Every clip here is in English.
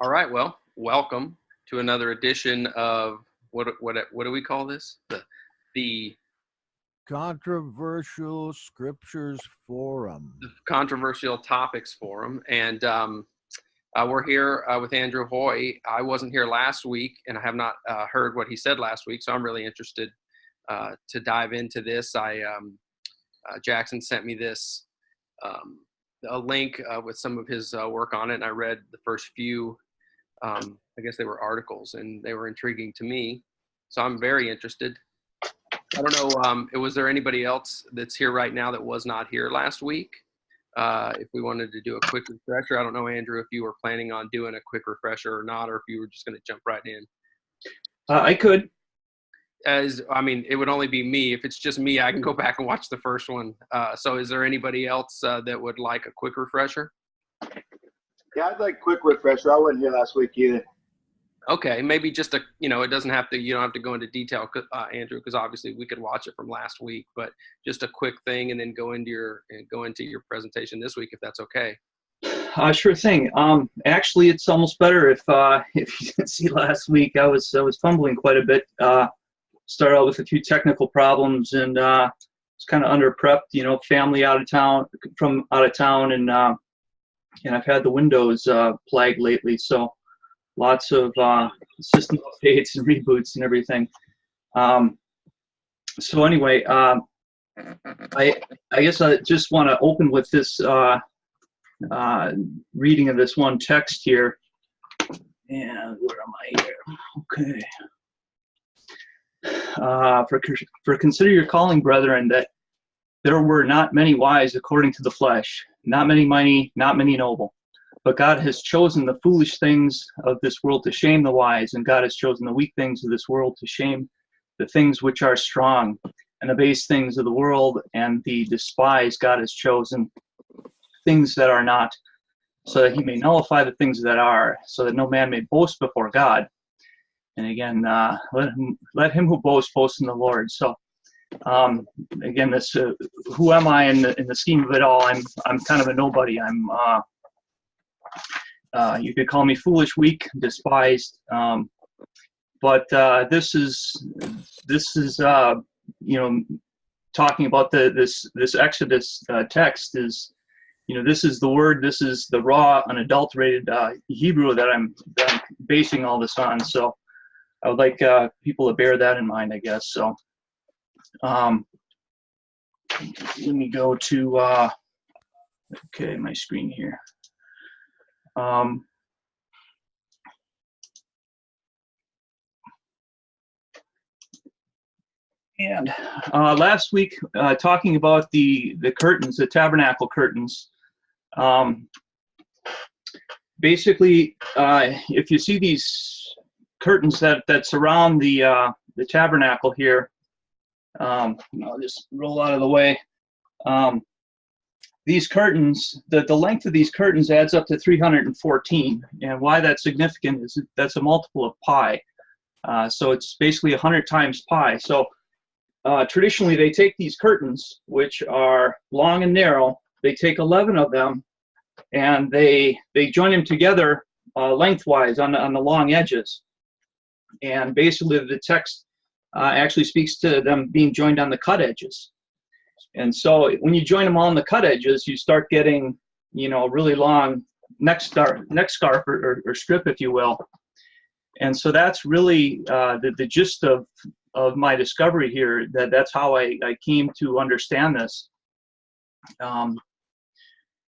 All right. Well, welcome to another edition of what do we call this? The Controversial Scriptures Forum. Controversial Topics Forum, and we're here with Andrew Hoy. I wasn't here last week, and I have not heard what he said last week, so I'm really interested to dive into this. Jackson sent me this a link with some of his work on it, and I read the first few. I guess they were articles, and they were intriguing to me, so I'm very interested. I don't know, was there anybody else that's here right now that was not here last week? If we wanted to do a quick refresher, I don't know, Andrew, if you were planning on doing a quick refresher or not, or if you were just going to jump right in. I could. It would only be me. If it's just me, I can go back and watch the first one. So is there anybody else that would like a quick refresher? Yeah, I'd like a quick refresher. I wasn't here last week either. Okay, maybe just you don't have to go into detail, Andrew, because obviously we could watch it from last week, but just a quick thing, and then go into your presentation this week, if that's okay. Sure thing. Actually, it's almost better if you didn't see last week. I was fumbling quite a bit. Started out with a few technical problems, and was kind of under prepped. Family out of town, and I've had the Windows plague lately, so lots of system updates and reboots and everything. So anyway, I guess I just want to open with this reading of this one text here. And where am I here? Okay. For consider your calling, brethren, that there were not many wise according to the flesh, not many mighty, not many noble. But God has chosen the foolish things of this world to shame the wise, and God has chosen the weak things of this world to shame the things which are strong, and the base things of the world and the despised God has chosen things that are not, so that he may nullify the things that are, so that no man may boast before God. And again, let him who boasts boast in the Lord. So again, this who am I in the scheme of it all? I'm kind of a nobody. You could call me foolish, weak, despised, but this is talking about this Exodus text is, this is the word, this is the raw, unadulterated Hebrew that I'm basing all this on. So I would like people to bear that in mind, I guess. So let me go to okay, my screen here. And last week, talking about the curtains, the tabernacle curtains. Basically, if you see these curtains that surround the tabernacle here, I'll just roll out of the way. These curtains, the length of these curtains adds up to 314, and why that's significant is that's a multiple of pi. So it's basically 100 times pi. So traditionally, they take these curtains, which are long and narrow, they take 11 of them, and they join them together lengthwise on the long edges. And basically, the text actually speaks to them being joined on the cut edges. And so when you join them all on the cut edges, you start getting, really long neck scarf or strip, if you will. And so that's really the gist of my discovery here. That's how I came to understand this.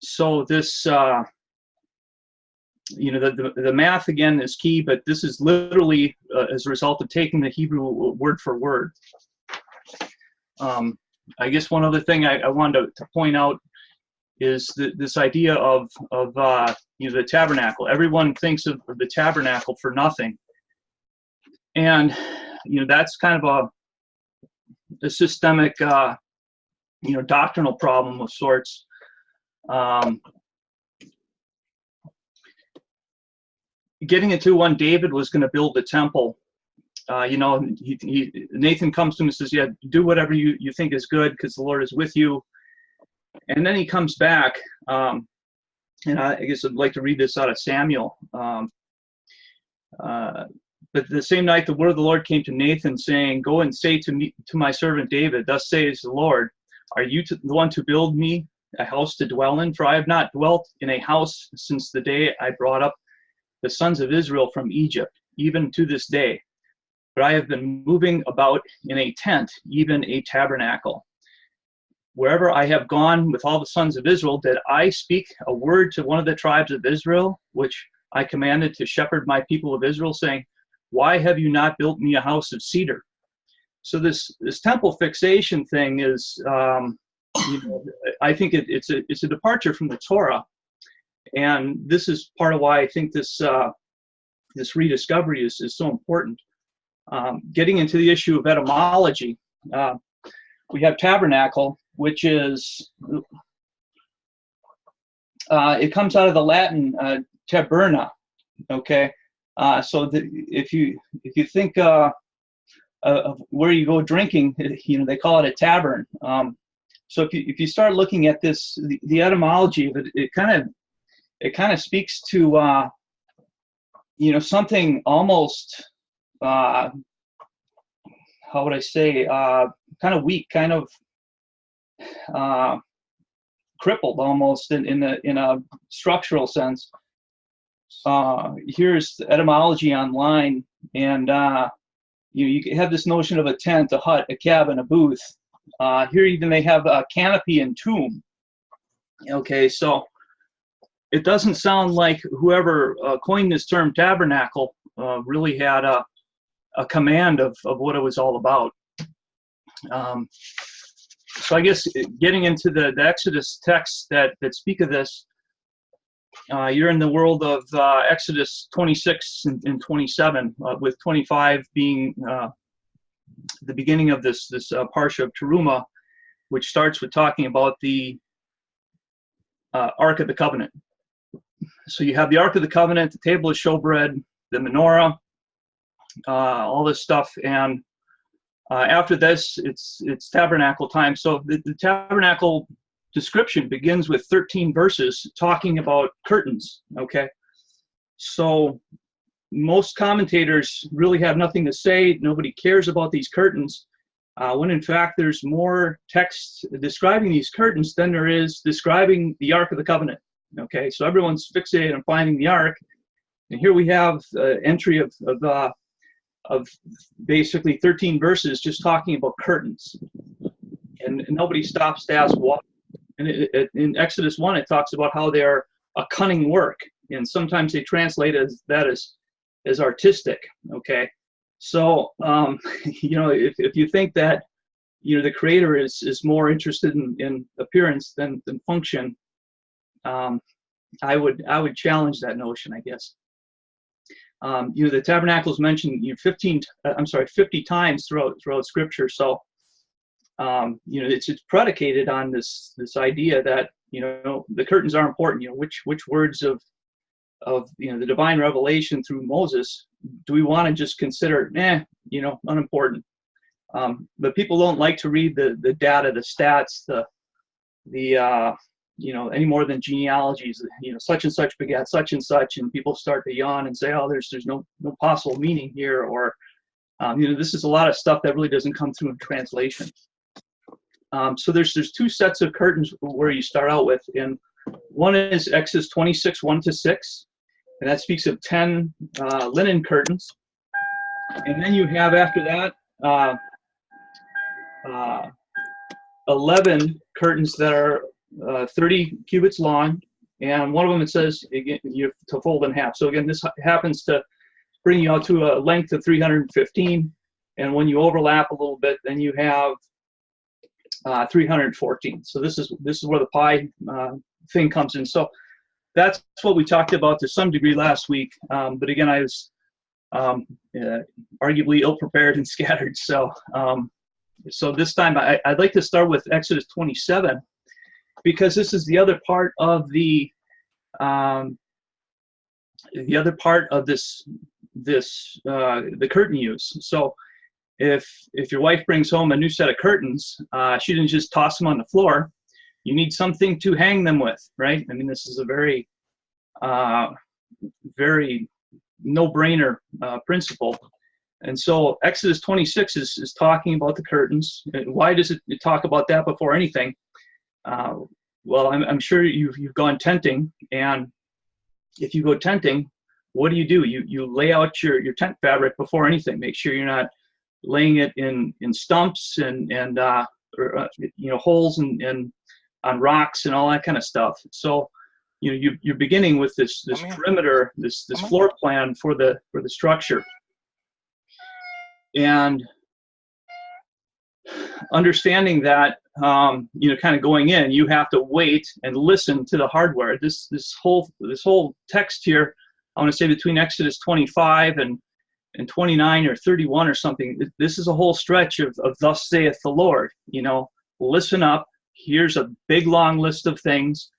So this, the math again is key, but this is literally as a result of taking the Hebrew word for word. I guess one other thing I wanted to point out is this idea of the tabernacle. Everyone thinks of the tabernacle for nothing, and that's kind of a systemic doctrinal problem of sorts. Getting into when David was going to build the temple. Nathan comes to him and says, yeah, do whatever you think is good because the Lord is with you. And then he comes back, and I guess I'd like to read this out of Samuel. But the same night the word of the Lord came to Nathan, saying, "Go and say to my servant David, thus says the Lord, are you the one to build me a house to dwell in? For I have not dwelt in a house since the day I brought up the sons of Israel from Egypt, even to this day. But I have been moving about in a tent, even a tabernacle. Wherever I have gone with all the sons of Israel, did I speak a word to one of the tribes of Israel, which I commanded to shepherd my people of Israel, saying, why have you not built me a house of cedar?" So this temple fixation thing is, I think it's a departure from the Torah, and this is part of why I think this rediscovery is so important. Getting into the issue of etymology, we have tabernacle, which is it comes out of the Latin taberna. Okay. So if you think of where you go drinking, they call it a tavern. So if you start looking at this, the etymology of it, it kind of speaks to something almost how would I say, kind of weak, kind of crippled almost in a structural sense. Here's the etymology online, and you have this notion of a tent, a hut, a cabin, a booth. Here even they have a canopy and tomb. Okay, so it doesn't sound like whoever coined this term tabernacle really had a command of what it was all about. So I guess getting into the Exodus texts that speak of this, you're in the world of Exodus 26 and 27, with 25 being the beginning of this parsha of Teruma, which starts with talking about the Ark of the Covenant. So you have the Ark of the Covenant, the table of showbread, the menorah, all this stuff, and after this, it's tabernacle time. So the tabernacle description begins with 13 verses talking about curtains. Okay, so most commentators really have nothing to say. Nobody cares about these curtains, when in fact there's more text describing these curtains than there is describing the Ark of the Covenant. Okay, so everyone's fixated on finding the Ark, and here we have entry of basically 13 verses just talking about curtains, and nobody stops to ask why. And in Exodus 1, it talks about how they are a cunning work, and sometimes they translate that as artistic. Okay, so if you think that the Creator is more interested in appearance than function, I would challenge that notion, I guess. The tabernacle is mentioned 50 times throughout Scripture. So it's predicated on this idea that the curtains are important. Which words of the divine revelation through Moses do we want to just consider unimportant? But people don't like to read the data, the stats, the any more than genealogies. Such and such begat such and such, and people start to yawn and say, oh, there's no possible meaning here, or this is a lot of stuff that really doesn't come through in translation. So there's two sets of curtains where you start out with, and one is Exodus 26, 1-6, and that speaks of 10 linen curtains, and then you have after that 11 curtains that are 30 cubits long, and one of them it says you have to fold in half. So again, this happens to bring you out to a length of 315, and when you overlap a little bit, then you have 314. So this is where the pi thing comes in. So that's what we talked about to some degree last week. But again, I was arguably ill-prepared and scattered. So this time I'd like to start with Exodus 27, because this is the other part of the curtain use. So if your wife brings home a new set of curtains, she didn't just toss them on the floor. You need something to hang them with, right? I mean, this is a very no-brainer principle. And so Exodus 26 is talking about the curtains. Why does it talk about that before anything? Well, I'm sure you've gone tenting, and if you go tenting, what do? You lay out your tent fabric before anything. Make sure you're not laying it in stumps and holes and on rocks and all that kind of stuff. So you're beginning with this perimeter, this floor plan for the structure. And understanding that, kind of going in, you have to wait and listen to the hardware. This whole text here, I want to say between Exodus 25 and 29 or 31 or something, this is a whole stretch of thus saith the Lord. Listen up. Here's a big long list of things.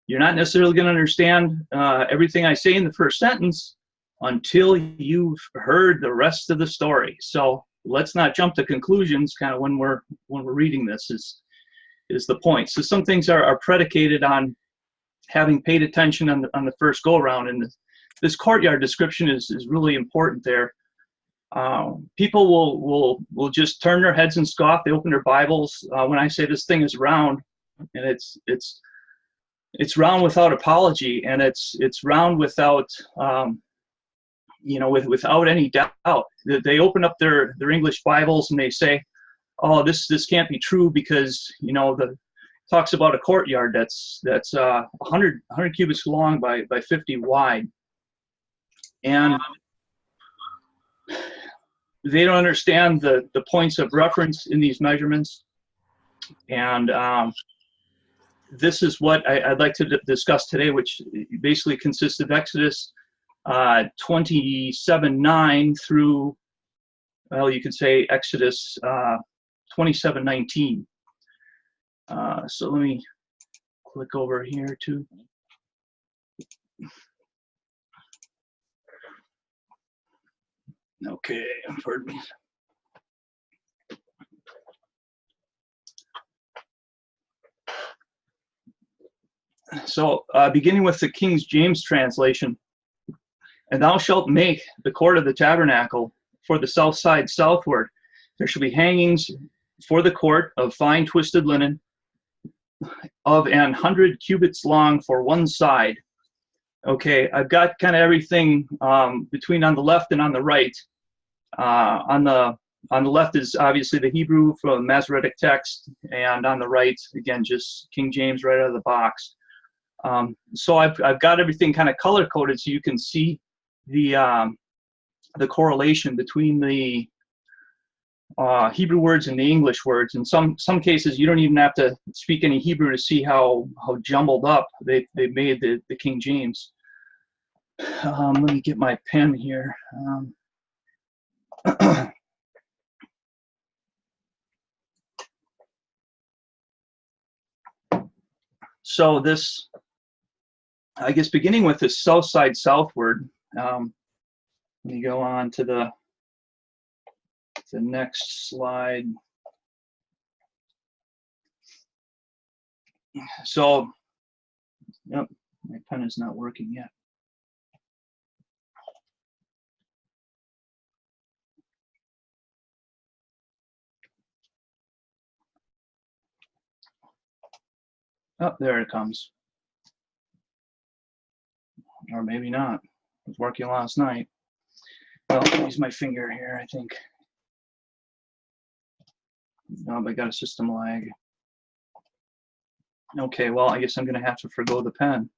You're not necessarily going to understand everything I say in the first sentence until you've heard the rest of the story. So let's not jump to conclusions kind of when we're reading this is the point. So some things are predicated on having paid attention on the first go around, and this courtyard description is really important there. People will just turn their heads and scoff. They open their Bibles when I say this thing is round, and it's round without apology, and it's round without without any doubt. They open up their English Bibles and they say, "Oh, this can't be true because the talks about a courtyard that's 100 cubits long by 50 wide," and they don't understand the points of reference in these measurements. And this is what I'd like to discuss today, which basically consists of Exodus 27:9 through, well, you could say Exodus 27:19. So let me click over here too. Okay, pardon me. So beginning with the King James translation, "And thou shalt make the court of the tabernacle for the south side southward. There shall be hangings for the court of fine twisted linen of 100 cubits long for one side." Okay, I've got kind of everything between on the left and on the right. On the left is obviously the Hebrew from the Masoretic text, and on the right, again, just King James right out of the box. So I've got everything kind of color coded so you can see the correlation between the Hebrew words and the English words. In some cases, you don't even have to speak any Hebrew to see how jumbled up they made the King James. Let me get my pen here. So this, I guess, beginning with the south side southward, let me go on to the next slide. So, yep, my pen is not working yet. Oh, there it comes. Or maybe not. It was working last night. Well, I'll use my finger here, I think. Oh, I got a system lag. Okay, well, I guess I'm going to have to forgo the pen.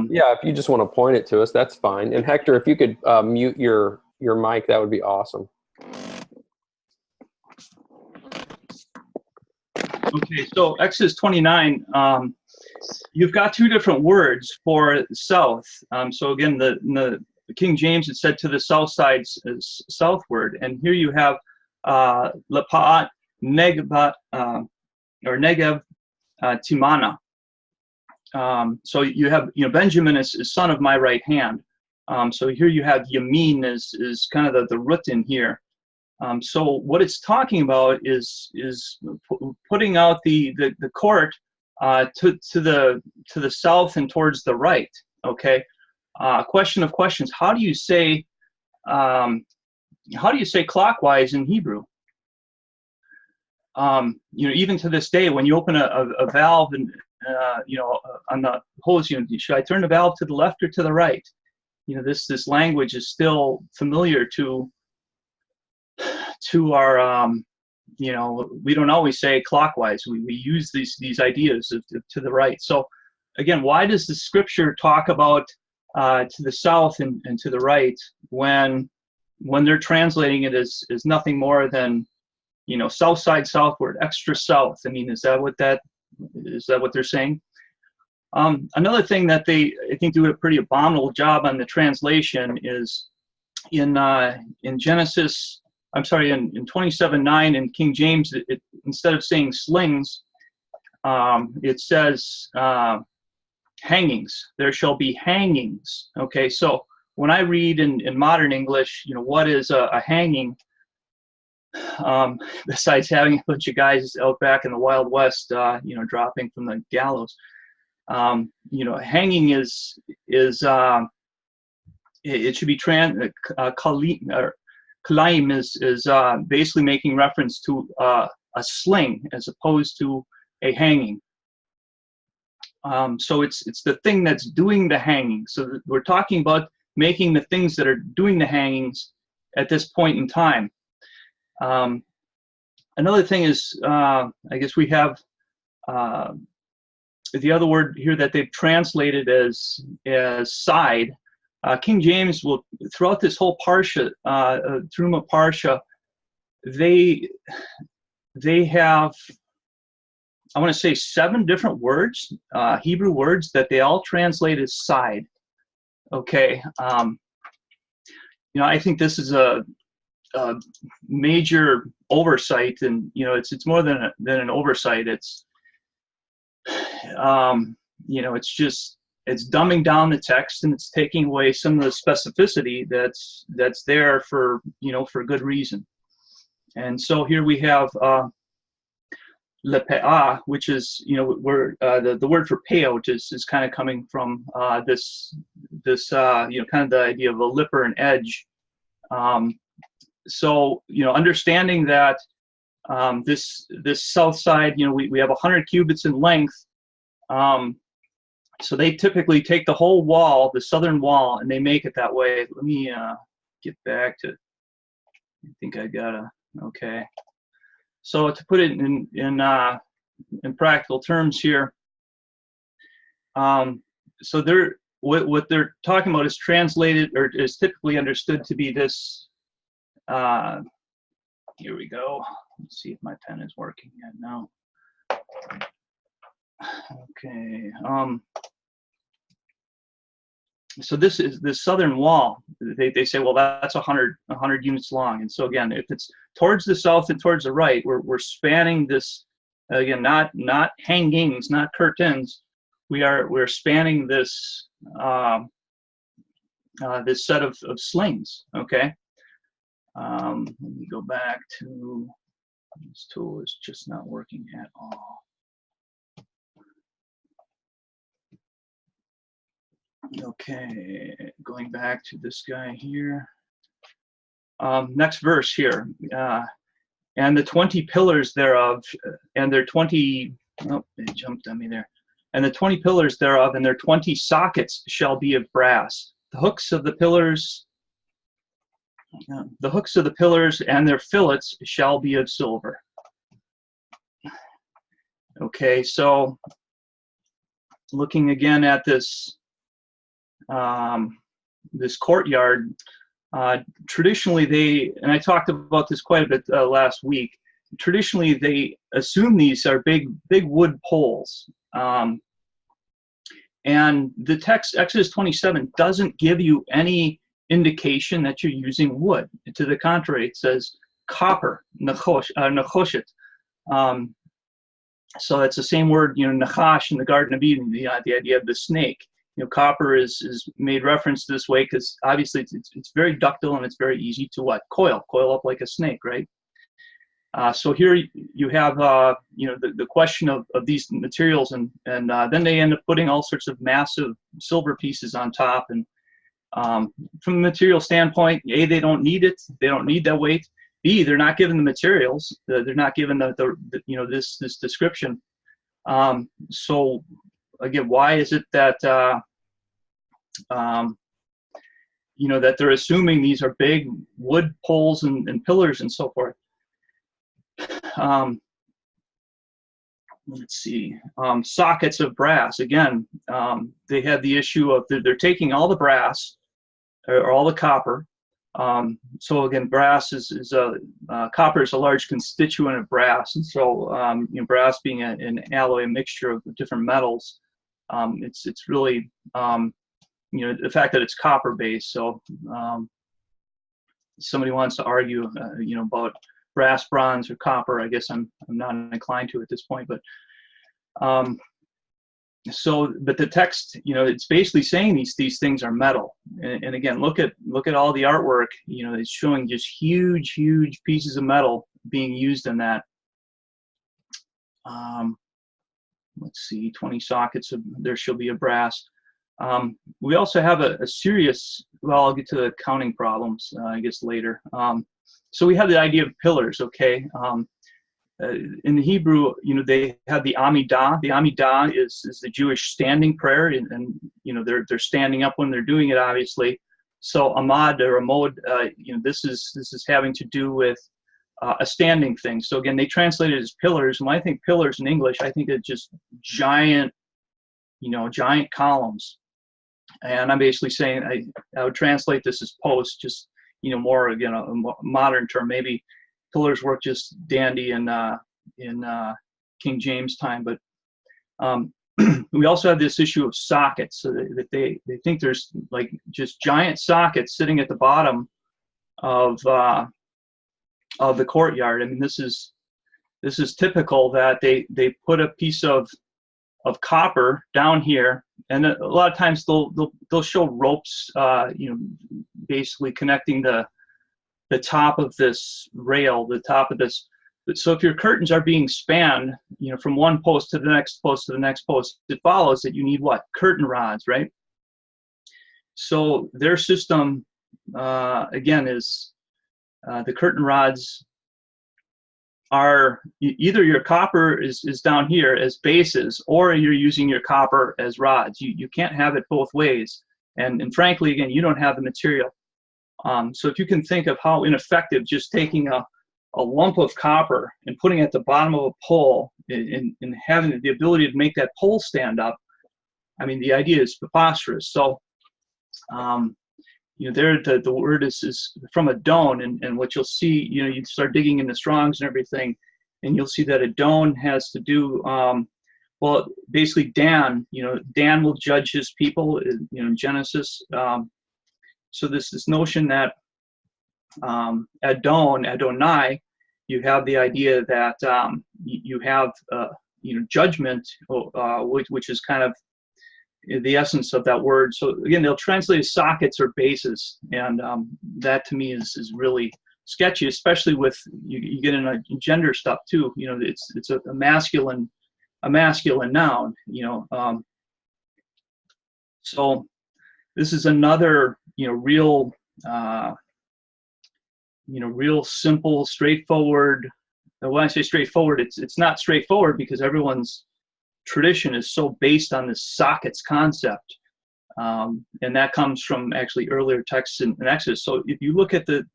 Yeah, if you just want to point it to us, that's fine. And Hector, if you could mute your mic, that would be awesome. Okay, so Exodus 29, you've got two different words for south. So again, the King James, it said to the south side southward, and here you have Lepa'at Negev or Negev Timana. So you have Benjamin is son of my right hand. So here you have Yamin is kind of the root in here. So what it's talking about is putting out the court to the south and towards the right. Okay, question of questions. How do you say clockwise in Hebrew? Even to this day, when you open a valve and on the hose, should I turn the valve to the left or to the right? This language is still familiar to our we don't always say clockwise. We use these ideas to the right. So again, why does the scripture talk about to the south and to the right when they're translating it as nothing more than south side, southward, extra south? I mean, is that what they're saying? Another thing that they, I think, do a pretty abominable job on the translation is in Genesis. I'm sorry, in 27:9 in King James, it instead of saying slings, it says hangings. There shall be hangings. Okay, so when I read in modern English, what is a hanging? Besides having a bunch of guys out back in the Wild West, dropping from the gallows, hanging is it should be Kalaim is basically making reference to a sling as opposed to a hanging. So it's the thing that's doing the hanging. So we're talking about making the things that are doing the hangings at this point in time. Another thing is, I guess we have the other word here that they've translated as side. King James will, throughout this whole parsha, Truma parsha, they have, I want to say, 7 different words, Hebrew words, that they all translate as side. Okay, I think this is a major oversight, and it's more than an oversight. It's it's dumbing down the text, and it's taking away some of the specificity that's there for good reason. And so here we have lepeah, which is where the word for peot is kind of coming from this kind of the idea of a lip or an edge. So understanding that this south side, we have 100 cubits in length. So they typically take the whole wall, the southern wall, and they make it that way. Let me get back to, I think I got okay. So to put it in practical terms here, so what they're talking about is translated, or is typically understood to be this. Here we go. Let's see if my pen is working yet. No. Okay. So this is the southern wall. They say, well, that's 100 units long. And so again, if it's towards the south and towards the right, we're spanning this, again, not hangings, not curtains. We're spanning this this set of slings. Okay. Let me go back to, this tool is just not working at all. Okay, going back to this guy here. Next verse here. And the 20 pillars thereof, and their 20, oh, it jumped on me there. And the 20 pillars thereof, and their 20 sockets shall be of brass. The hooks of the pillars and their fillets shall be of silver. Okay, so looking again at this this courtyard, traditionally and I talked about this quite a bit last week, traditionally they assume these are big wood poles. And the text, Exodus 27, doesn't give you any indication that you're using wood. To the contrary, it says copper, nechoshet. So it's the same word, nachash in the Garden of Eden, the idea of the snake. Copper is made reference to this way because obviously it's very ductile and it's very easy to what? Coil up like a snake, right? So here you have the question of these materials, and then they end up putting all sorts of massive silver pieces on top, and From a material standpoint, A, they don't need it. They don't need that weight. B, they're not given the materials. They're not given this description. So again, why is it that that they're assuming these are big wood poles and pillars and so forth? Let's see. Sockets of brass. Again, they had the issue of they're taking all the brass or all the copper. So again, brass copper is a large constituent of brass, and so brass being an alloy, a mixture of different metals, it's really the fact that it's copper based. So somebody wants to argue about brass, bronze, or copper. I guess I'm not inclined to at this point, but but the text, it's basically saying these things are metal. And again, look at all the artwork. It's showing just huge pieces of metal being used in that. Let's see, 20 sockets. There shall be a brass. We also have a serious. Well, I'll get to the counting problems, I guess, later. So we have the idea of pillars. Okay. In the Hebrew, they have the Amidah. The Amidah is the Jewish standing prayer, and they're standing up when they're doing it, obviously. So Amad or Amod, this is having to do with a standing thing. So again, they translate it as pillars. When I think pillars in English, I think it's just giant columns. And I'm basically saying I would translate this as posts, just more again a modern term. Maybe pillars work just dandy in King James time, but we also have this issue of sockets. So that they think there's like just giant sockets sitting at the bottom of the courtyard. I mean, this is typical that they put a piece of copper down here, and a lot of times they'll show ropes, basically connecting the top of this rail, the top of this. So if your curtains are being spanned, from one post to the next post to the next post, it follows that you need what? Curtain rods, right? So their system, again, is the curtain rods are either your copper is down here as bases, or you're using your copper as rods. You can't have it both ways. And frankly, again, you don't have the material. So if you can think of how ineffective just taking a lump of copper and putting it at the bottom of a pole and having the ability to make that pole stand up, I mean, the idea is preposterous. So, there the word is from a don, and what you'll see, you start digging into Strong's and everything, and you'll see that a don has to do, well, basically Dan will judge his people, in Genesis. So this notion that Adonai, you have the idea that you have judgment, which is kind of the essence of that word. So again, they'll translate as sockets or bases, and that to me is really sketchy, especially with you get into gender stuff too. It's a masculine noun. So this is another real real simple, straightforward. When I say straightforward, it's not straightforward because everyone's tradition is so based on this sockets concept, and that comes from actually earlier texts in Exodus. So if you look at the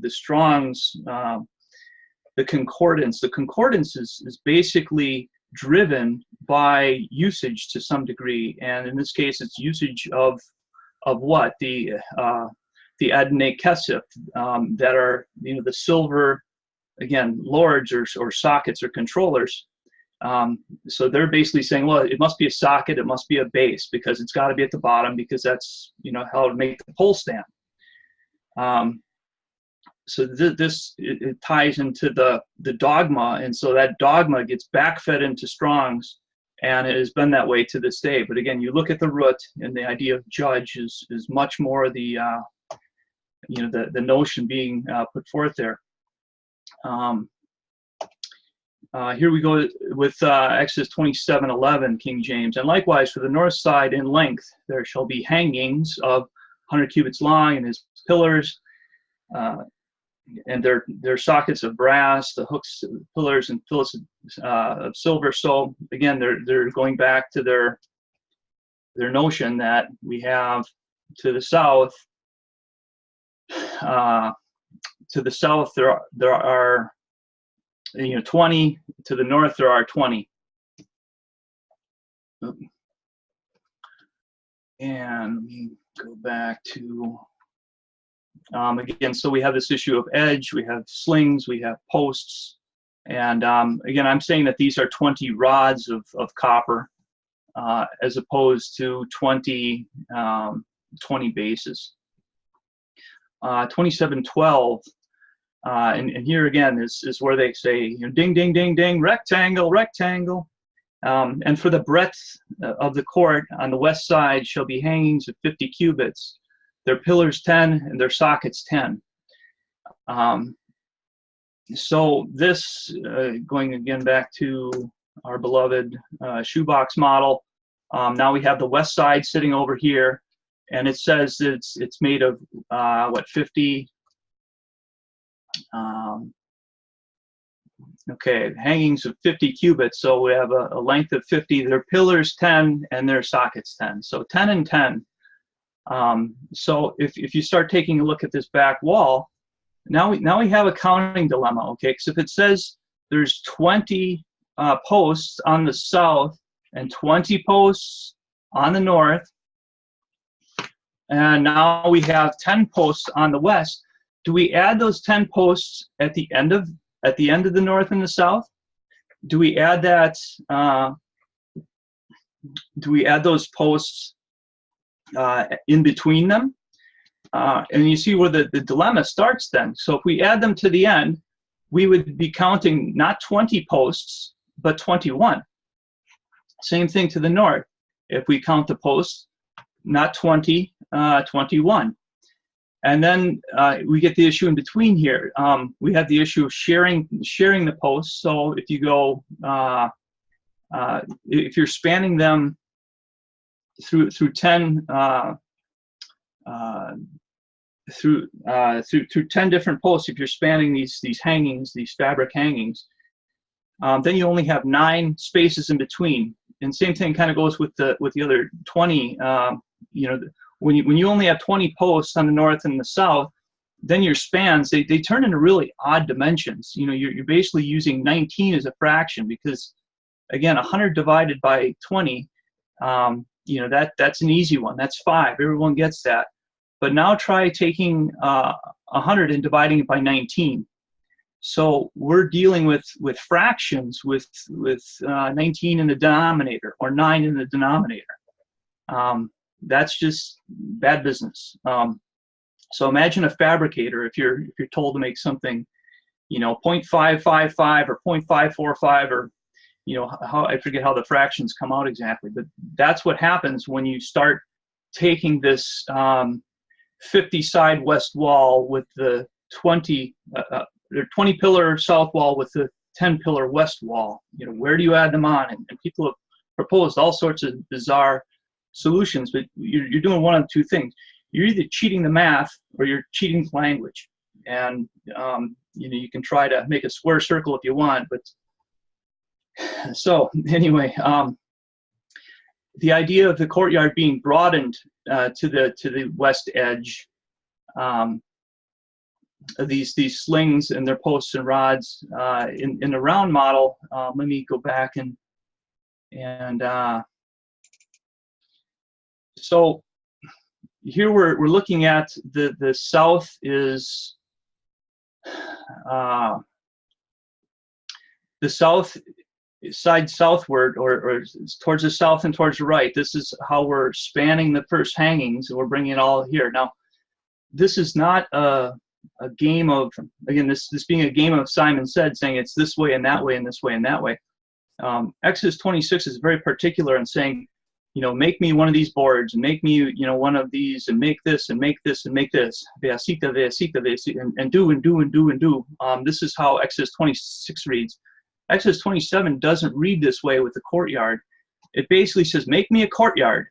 Strong's, the concordance is basically driven by usage to some degree, and in this case, it's usage of what the Adonai Kesef, that are the silver, again, lords or sockets or controllers. So they're basically saying, well, it must be a socket, it must be a base, because it's got to be at the bottom, because that's how to make the pole stand. So this ties into the dogma, and so that dogma gets backfed into Strong's, and it has been that way to this day. But again, you look at the root, and the idea of judge is much more the notion being put forth there. Here we go with Exodus 27:11, King James. And likewise for the north side in length there shall be hangings of 100 cubits long, and his pillars, and their sockets of brass, the hooks, pillars, and fillets of silver. So again, they're going back to their notion that we have to the south. There are 20. To the north there are 20. And let me go back to again. So we have this issue of edge. We have slings. We have posts. And again, I'm saying that these are 20 rods of copper as opposed to 20 bases. 2712, and here again is where they say, ding, ding, ding, ding, rectangle, rectangle. And for the breadth of the court on the west side shall be hangings of 50 cubits, their pillars 10 and their sockets 10. So this, going again back to our beloved shoebox model, now we have the west side sitting over here. And it says that it's made of 50? Okay, hangings of 50 cubits. So we have a length of 50. Their pillars 10 and their sockets 10. So 10 and 10. So if you start taking a look at this back wall, now we have a counting dilemma. Okay, because if it says there's 20 posts on the south and 20 posts on the north, and now we have 10 posts on the west. Do we add those 10 posts at the end of the north and the south? Do we add that? Do we add those posts in between them? And you see where the dilemma starts then. So if we add them to the end, we would be counting not 20 posts, but 21. Same thing to the north. If we count the posts, not 20, 21. And then we get the issue in between here. We have the issue of sharing the posts. So if you go, if you're spanning them through 10 through 10 different posts, if you're spanning these hangings, these fabric hangings, then you only have 9 spaces in between. And same thing kind of goes with the other 20. When you only have 20 posts on the north and the south, then your spans they turn into really odd dimensions. You're basically using 19 as a fraction, because again, 100 divided by 20, that's an easy one. That's 5. Everyone gets that. But now try taking 100 and dividing it by 19. So we're dealing with fractions with 19 in the denominator or 9 in the denominator. That's just bad business. So imagine a fabricator, if you're told to make something, 0.555 or 0.545, or how, I forget how the fractions come out exactly, but that's what happens when you start taking this 50 side west wall with the 20 pillar south wall with the 10 pillar west wall. Where do you add them on? And people have proposed all sorts of bizarre solutions, but you're doing one of 2 things. You're either cheating the math or you're cheating the language. And you can try to make a square circle if you want, but so anyway, the idea of the courtyard being broadened to the west edge, these slings and their posts and rods in the round model. Let me go back and so here we're looking at the south is the south side southward, or towards the south and towards the right. This is how we're spanning the first hangings, and we're bringing it all here. Now, this is not a game of, again, this being a game of Simon Said, saying it's this way and that way and this way and that way. Exodus 26 is very particular in saying, make me one of these boards, and make me, one of these, and make this, and make this, and make this. And do. This is how Exodus 26 reads. Exodus 27 doesn't read this way with the courtyard. It basically says, make me a courtyard.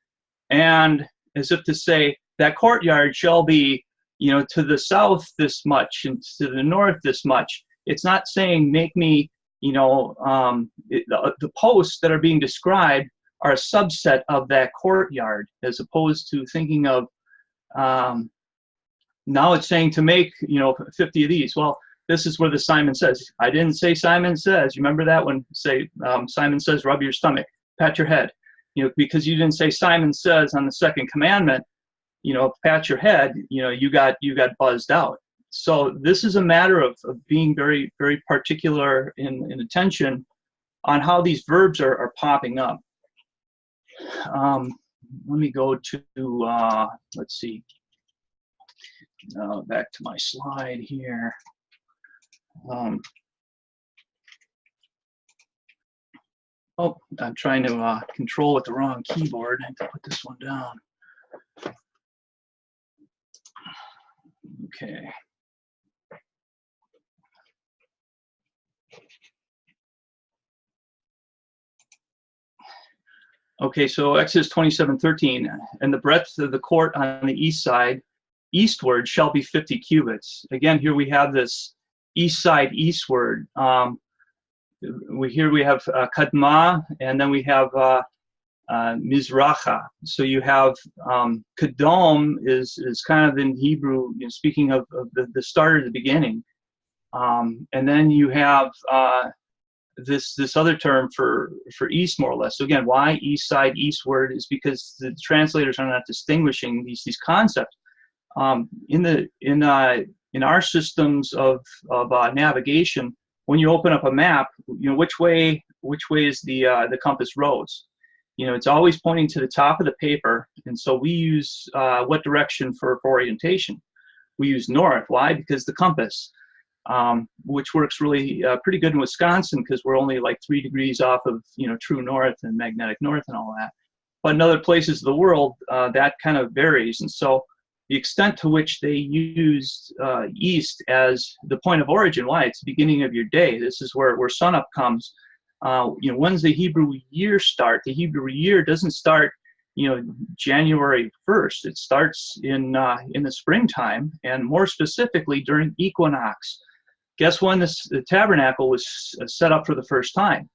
And as if to say, that courtyard shall be, to the south this much and to the north this much. It's not saying make me, the posts that are being described are a subset of that courtyard, as opposed to thinking of, now it's saying to make, 50 of these. Well, this is where the Simon says. I didn't say Simon says. You remember that when Simon says, rub your stomach, pat your head, because you didn't say Simon says on the second commandment, pat your head, you got buzzed out. So this is a matter of being very, very particular in attention on how these verbs are popping up. Let me go to, let's see, back to my slide here. Oh, I'm trying to control with the wrong keyboard. I have to put this one down. Okay. Okay, so Exodus 27:13, and the breadth of the court on the east side, eastward, shall be 50 cubits. Again, here we have this east side, eastward. Here we have Kadma, and then we have Mizracha. So you have Kadom is kind of in Hebrew, speaking of the start of the beginning. And then you have this other term for east, more or less. So again, why east side, eastward is because the translators are not distinguishing these concepts. In our systems of navigation, when you open up a map, which way is the compass rose? It's always pointing to the top of the paper, and so we use what direction for orientation? We use north. Why? Because the compass, which works really pretty good in Wisconsin, because we're only like 3 degrees off of true north and magnetic north and all that. But in other places of the world, that kind of varies, and so the extent to which they used east as the point of origin, why? It's the beginning of your day. This is where sunup comes. When's the Hebrew year start? The Hebrew year doesn't start, January 1st. It starts in the springtime, and more specifically during equinox. Guess when the tabernacle was set up for the first time?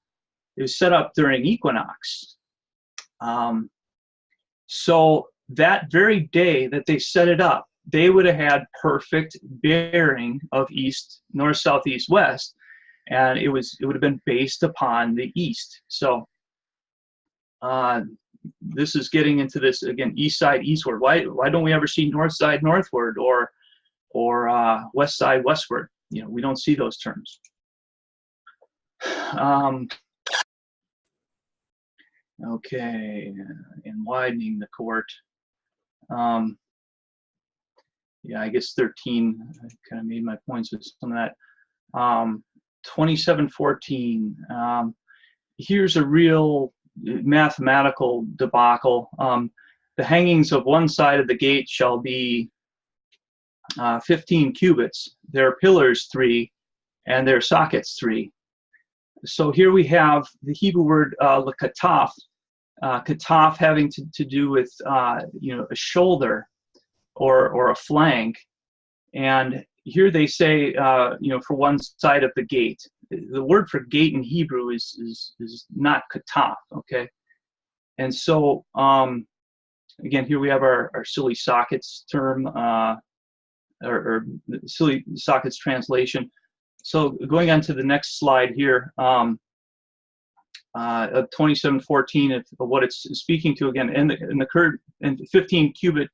It was set up during equinox. So that very day that they set it up, they would have had perfect bearing of east, north, south, east, west, and it would have been based upon the east. So this is getting into this again, east side, eastward. Why don't we ever see north side, northward, or west side, westward? We don't see those terms. Okay, and widening the court. Yeah, I guess 13, I kind of made my points with some of that. 27:14, here's a real mathematical debacle. The hangings of one side of the gate shall be 15 cubits. Their pillars 3, and their sockets 3. So here we have the Hebrew word lekataf, kataf having to do with a shoulder or a flank, and here they say for one side of the gate. The word for gate in Hebrew is not kataf, okay? And so again, here we have our silly sockets term, or silly sockets translation. So going on to the next slide here, of 27:14, of what it's speaking to again, and the 15 cubit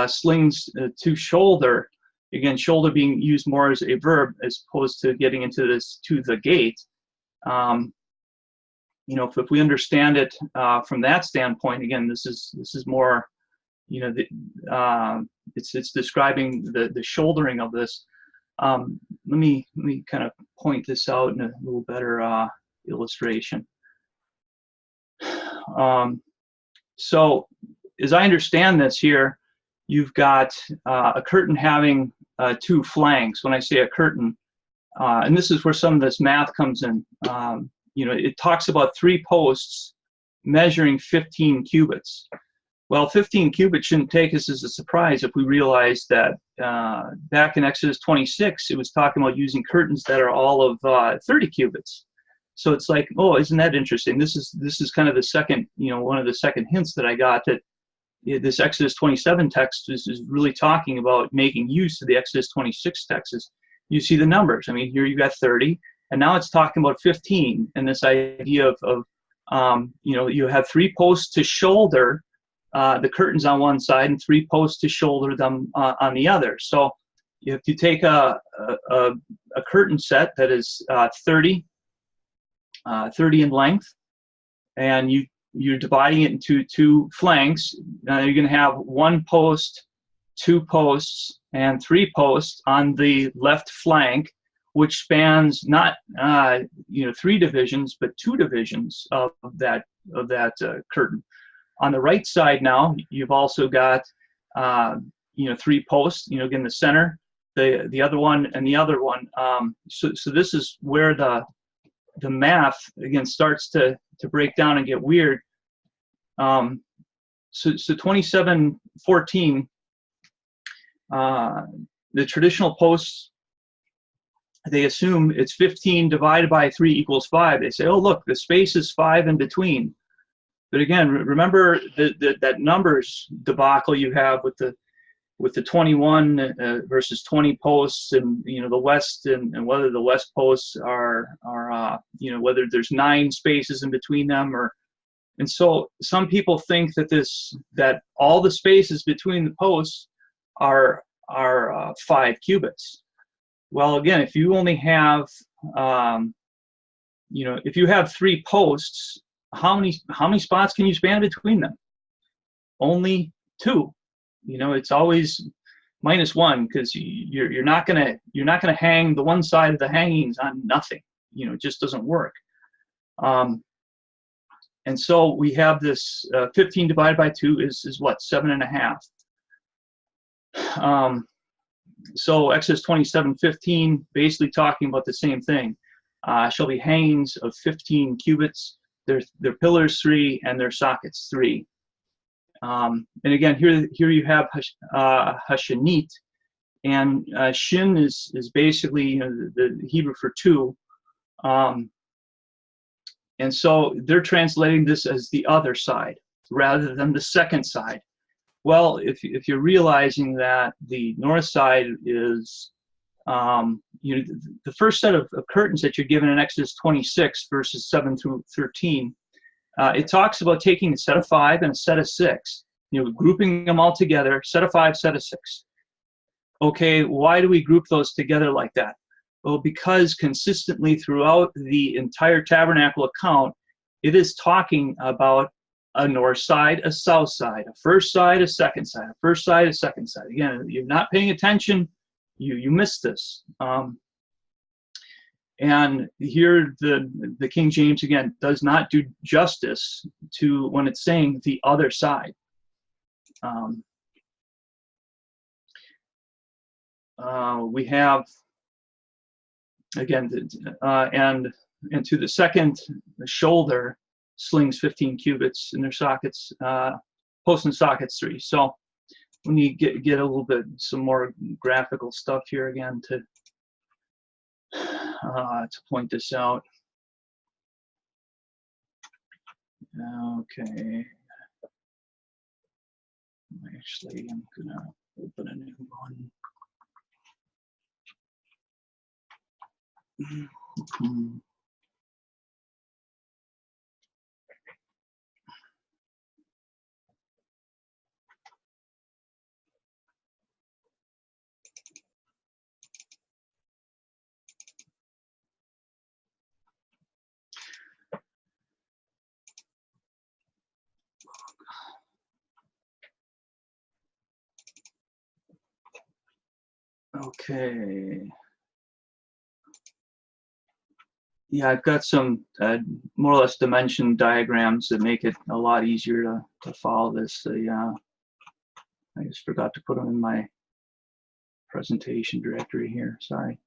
slings to shoulder. Again, shoulder being used more as a verb as opposed to getting into this to the gate. If we understand it from that standpoint, again, this is more, it's describing the shouldering of this. Let me kind of point this out in a little better illustration. So as I understand this here, you've got a curtain having 2 flanks. When I say a curtain, and this is where some of this math comes in, it talks about 3 posts measuring 15 cubits. Well, 15 cubits shouldn't take us as a surprise if we realize that back in Exodus 26, it was talking about using curtains that are all of 30 cubits. So it's like, oh, isn't that interesting? This is kind of the second, one of the second hints that I got, that this Exodus 27 text is really talking about making use of the Exodus 26 text. You see the numbers. I mean, here you got 30, and now it's talking about 15, and this idea of you have 3 posts to shoulder the curtains on one side and 3 posts to shoulder them on the other. So if you take a curtain set that is 30 in length, and you're dividing it into 2 flanks, you're going to have 1 post, 2 posts, and 3 posts on the left flank, which spans not 3 divisions, but 2 divisions of that curtain. On the right side now, you've also got 3 posts. Again, the center, the other one, and the other one. So this is where the math again starts to break down and get weird. So 27:14, the traditional posts, they assume it's 15 divided by 3 equals 5. They say, oh, look, the space is 5 in between. But again, remember that numbers debacle you have with the 21 versus 20 posts, and the west, and whether the west posts are whether there's 9 spaces in between them, and so some people think that all the spaces between the posts are 5 cubits. Well, again, if you only have if you have 3 posts, how many spots can you span between them? Only 2. It's always -1, because you're not gonna hang the one side of the hangings on nothing. It just doesn't work. And so we have this 15 divided by 2 is what, 7.5. So Exodus 27:15, basically talking about the same thing. Shall be hangings of 15 cubits. Their pillars 3 and their sockets 3. And again, here you have Hashanit, and Shin is basically the Hebrew for 2. And so they're translating this as the other side rather than the second side. Well, if you're realizing that the north side is the first set of curtains that you're given in Exodus 26 verses 7 through 13, it talks about taking a set of 5 and a set of 6, grouping them all together, set of 5, set of 6. Okay, why do we group those together like that? Well, because consistently throughout the entire Tabernacle account, it is talking about a north side, a south side, a first side, a second side, a first side, a second side. Again, you're not paying attention, you missed this. And here the King James, again, does not do justice to when it's saying the other side. We have, again, and to the second shoulder, slings 15 cubits in their sockets, posts and sockets 3. So when you get a little bit, some more graphical stuff here again to point this out. Okay. Actually, I'm gonna open a new one. Okay. Yeah, I've got some more or less dimension diagrams that make it a lot easier to follow this. I just forgot to put them in my presentation directory here. Sorry.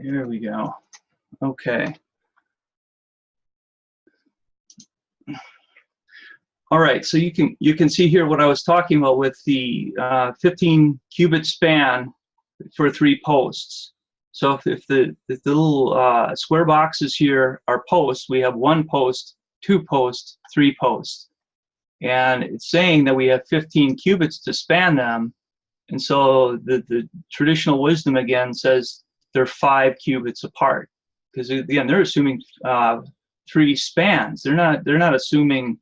Here we go. Okay. All right, so you can see here what I was talking about with the 15 cubit span for 3 posts. So if the little square boxes here are posts, we have 1 post, 2 posts, 3 posts. And it's saying that we have 15 cubits to span them. And so the traditional wisdom again says they're 5 cubits apart. Because again, they're assuming 3 spans. They're not assuming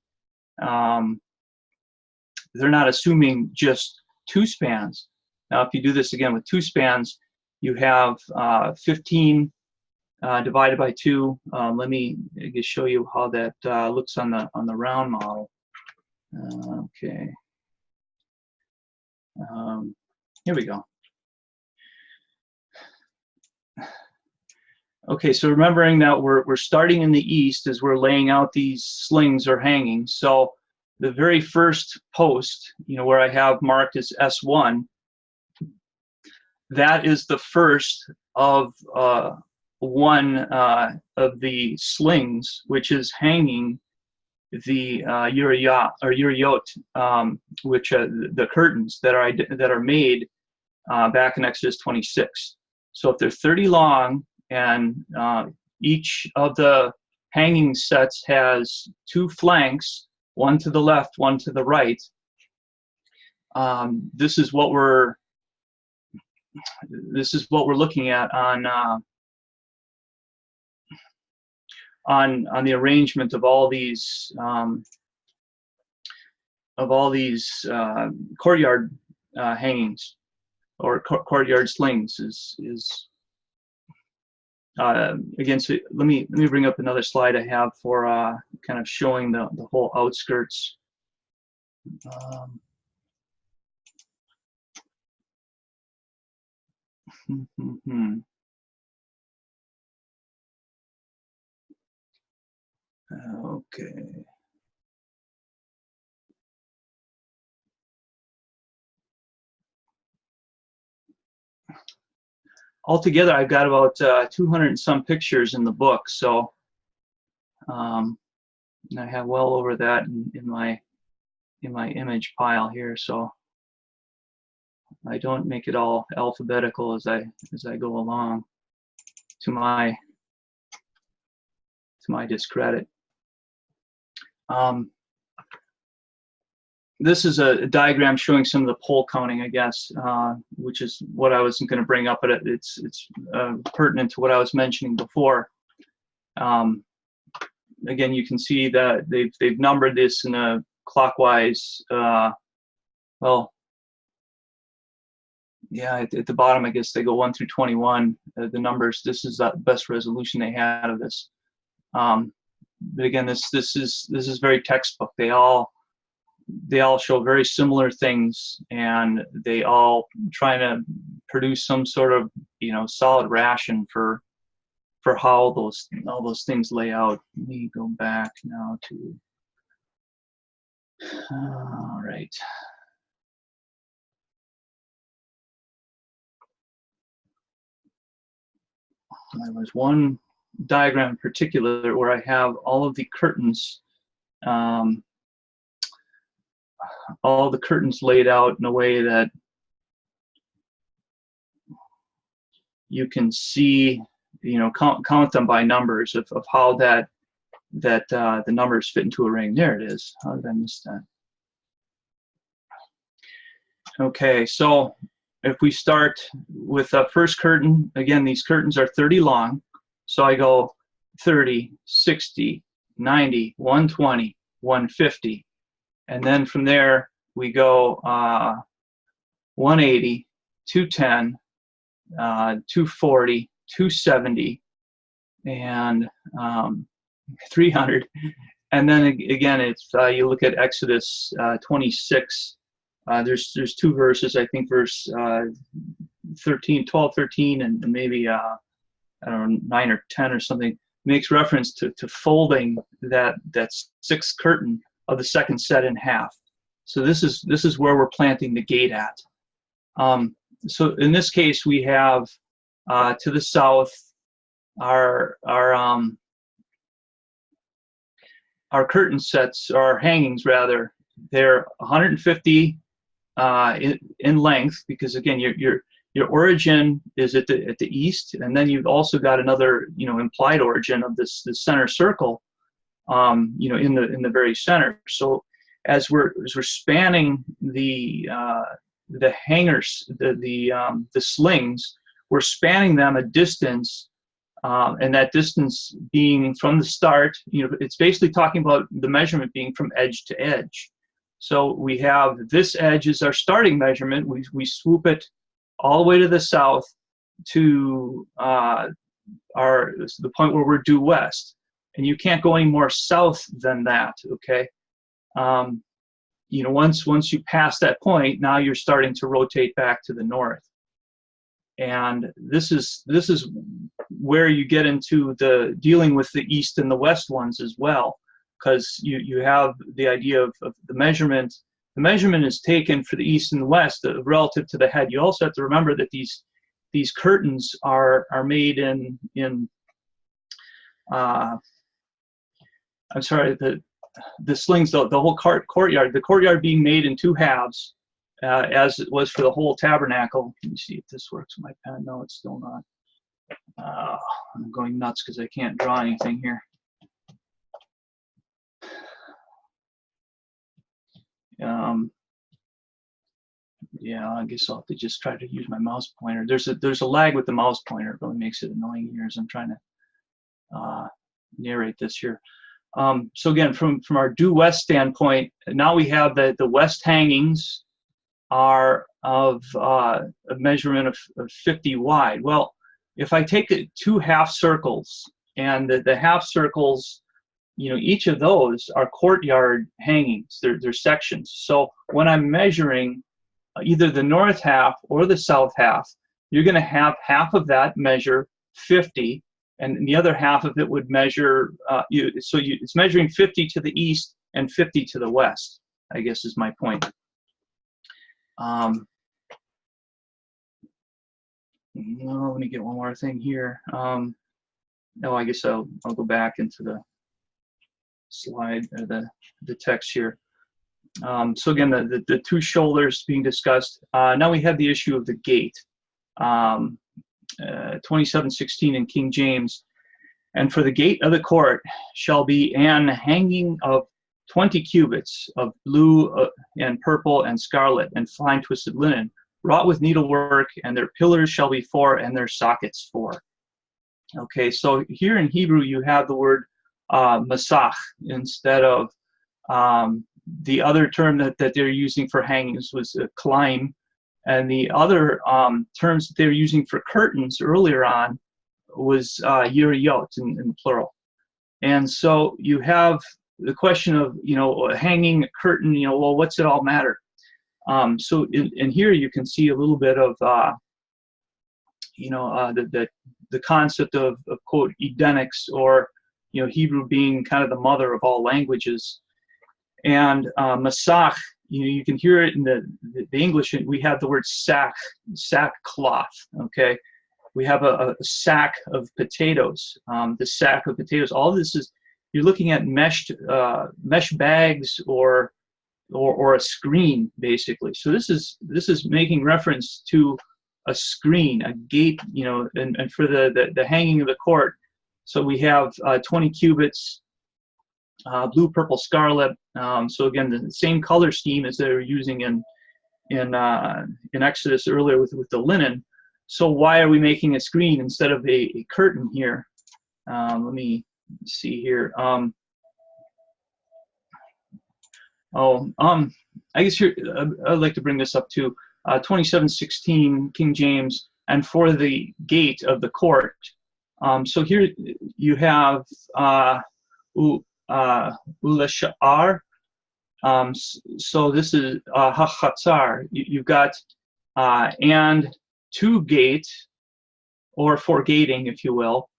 just 2 spans. Now, if you do this again with 2 spans, you have 15 divided by 2. Let me just show you how that looks on the round model. Okay. Here we go. Okay, so remembering that we're starting in the east as we're laying out these slings or hangings. So the very first post, where I have marked as S1, that is the first of one of the slings, which is hanging the Uriot, which the curtains that are made back in Exodus 26. So if they're 30 long, and each of the hanging sets has 2 flanks, one to the left, one to the right. This is what we're looking at on the arrangement of all these courtyard hangings or courtyard slings is. Again, so let me bring up another slide I have for kind of showing the whole outskirts. Okay. Altogether, I've got about 200 and some pictures in the book, so I have well over that in my image pile here. So I don't make it all alphabetical as I go along, to my discredit. This is a diagram showing some of the pole counting, I guess, which is what I was going to bring up, but it's pertinent to what I was mentioning before. Again, you can see that they've numbered this in a clockwise. Well, yeah, at the bottom, I guess they go 1 through 21. The numbers. This is the best resolution they had of this. But again, this is very textbook. They all show very similar things, and they all try to produce some sort of solid ration for how all those things lay out. Let me go back now to all right. There was one diagram in particular where I have all of the curtains. All the curtains laid out in a way that you can see, count them by numbers of how the numbers fit into a ring. There it is. How did I miss that? Okay, so if we start with the first curtain, again, these curtains are 30 long. So I go 30, 60, 90, 120, 150. And then from there, we go 180, 210, 240, 270, and 300. And then again, it's you look at Exodus 26. There's 2 verses, I think verse 12, 13, and maybe I don't know, 9 or 10 or something, makes reference to folding that 6th curtain of the second set in half. So this is where we're planting the gate at. So in this case, we have to the south our curtain sets, our hangings rather, they're 150 in length, because again your origin is at the east, and then you've also got another implied origin of this center circle, in the very center. So as we're spanning the hangers, the slings, we're spanning them a distance, and that distance being from the start, it's basically talking about the measurement being from edge to edge. So we have this edge is our starting measurement. We swoop it all the way to the south to the point where we're due west, and you can't go any more south than that. Okay, once you pass that point, now you're starting to rotate back to the north, and this is where you get into the dealing with the east and the west ones as well, because you have the idea of the measurement. The measurement is taken for the east and the west relative to the head. You also have to remember that these curtains are made in I'm sorry, the slings, the whole courtyard. The courtyard being made in two halves, as it was for the whole tabernacle. Let me see if this works with my pen. No, it's still not. I'm going nuts because I can't draw anything here. Yeah, I guess I'll have to just try to use my mouse pointer. There's a lag with the mouse pointer. It really makes it annoying here as I'm trying to narrate this here. So again, from our due west standpoint, now we have the west hangings are of a measurement of 50 wide. Well, if I take two half circles, and the half circles, each of those are courtyard hangings. They're sections. So when I'm measuring either the north half or the south half, you're going to have half of that measure 50, and the other half of it would measure, it's measuring 50 to the east and 50 to the west, I guess is my point. No, let me get one more thing here. No, I guess I'll go back into the slide, or the text here. So again, the two shoulders being discussed. Now we have the issue of the gate. 27:16 in King James. And for the gate of the court shall be an hanging of 20 cubits of blue and purple and scarlet and fine twisted linen, wrought with needlework, and their pillars shall be 4 and their sockets 4. Okay, so here in Hebrew you have the word masach instead of the other term that they're using for hangings was klaim, and the other terms that they're using for curtains earlier on was yiriyot in plural. And so you have the question of hanging a curtain. Well, what's it all matter? So in here you can see a little bit of the concept of quote Edenics, or Hebrew being kind of the mother of all languages. And masach, you can hear it in the English. We have the word sackcloth. Okay, we have a sack of potatoes. The sack of potatoes. All this is, you're looking at mesh bags or a screen, basically. So this is making reference to a screen, a gate, and for the hanging of the court. So we have 20 cubits, blue, purple, scarlet. So again, the same color scheme as they were using in Exodus earlier with the linen. So why are we making a screen instead of a curtain here? Let me see here. I guess here I'd like to bring this up to 27:16 King James, and for the gate of the court. So here you have ulashar. So this is hachatzar. You've got and to gate, or for gating, if you will,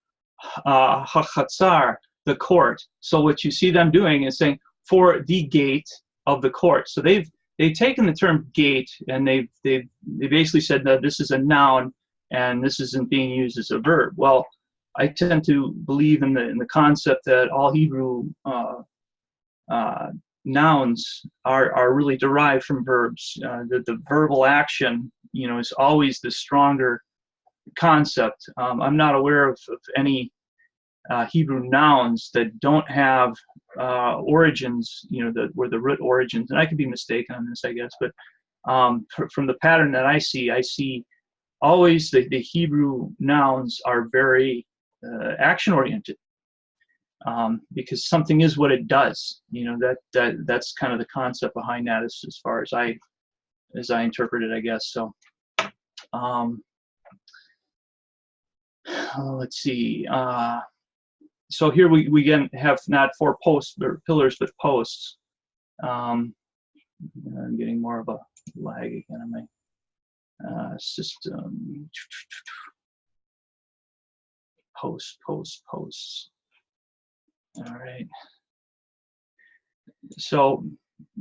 hachatzar, the court. So what you see them doing is saying for the gate of the court. So they've taken the term gate, and they basically said that this is a noun and this isn't being used as a verb. Well, I tend to believe in the concept that all Hebrew nouns are really derived from verbs. The verbal action, is always the stronger concept. I'm not aware of any Hebrew nouns that don't have origins, where the root origins, and I could be mistaken on this, I guess, but from the pattern that I see always the Hebrew nouns are very action-oriented, because something is what it does. That's kind of the concept behind that, as far as I interpret it, I guess. So, let's see. So here we again have not 4 posts or pillars, but posts. I'm getting more of a lag again on my system. Posts. All right. So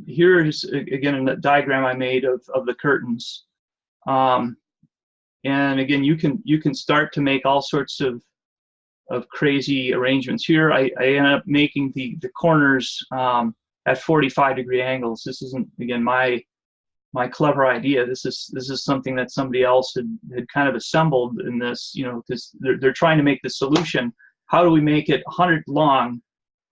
here is again a diagram I made of the curtains, and again you can start to make all sorts of crazy arrangements. Here I ended up making the corners at 45-degree angles. This isn't, again, my clever idea. This is something that somebody else had kind of assembled in this, because they're trying to make the solution. How do we make it 100 long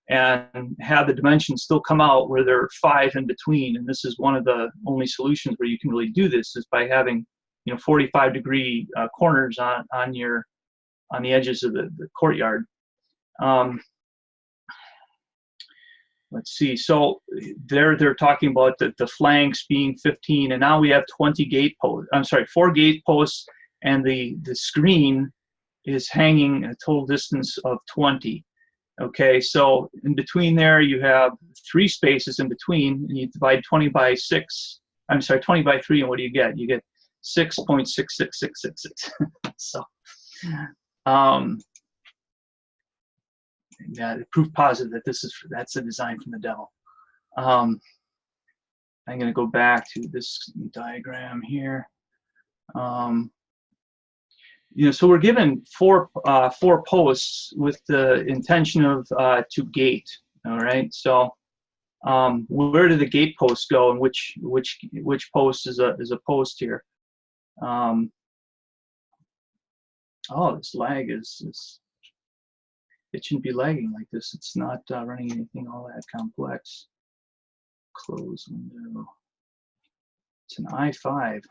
and have the dimensions still come out where there are 5 in between? And this is one of the only solutions where you can really do this, is by having 45-degree corners on the edges of the courtyard. Let's see. So they're talking about the flanks being 15, and now we have 20 gate posts. I'm sorry, 4 gate posts, and the screen is hanging a total distance of 20. Okay, so in between there you have 3 spaces in between, and you divide 20 by 6. I'm sorry, 20 by 3, and what do you get? You get 6.66666. So. Yeah, proof positive that that's a design from the devil. I'm going to go back to this diagram here. So we're given 4 posts with the intention of to gate. All right. So where do the gate posts go, and which post is a post here? Oh, this lag is. It shouldn't be lagging like this. It's not running anything all that complex. Close window. It's an i5.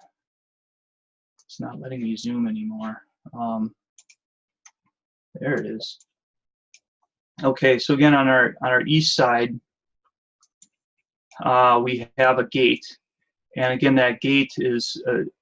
It's not letting me zoom anymore. There it is. Okay, so again on our east side, we have a gate, and again that gate is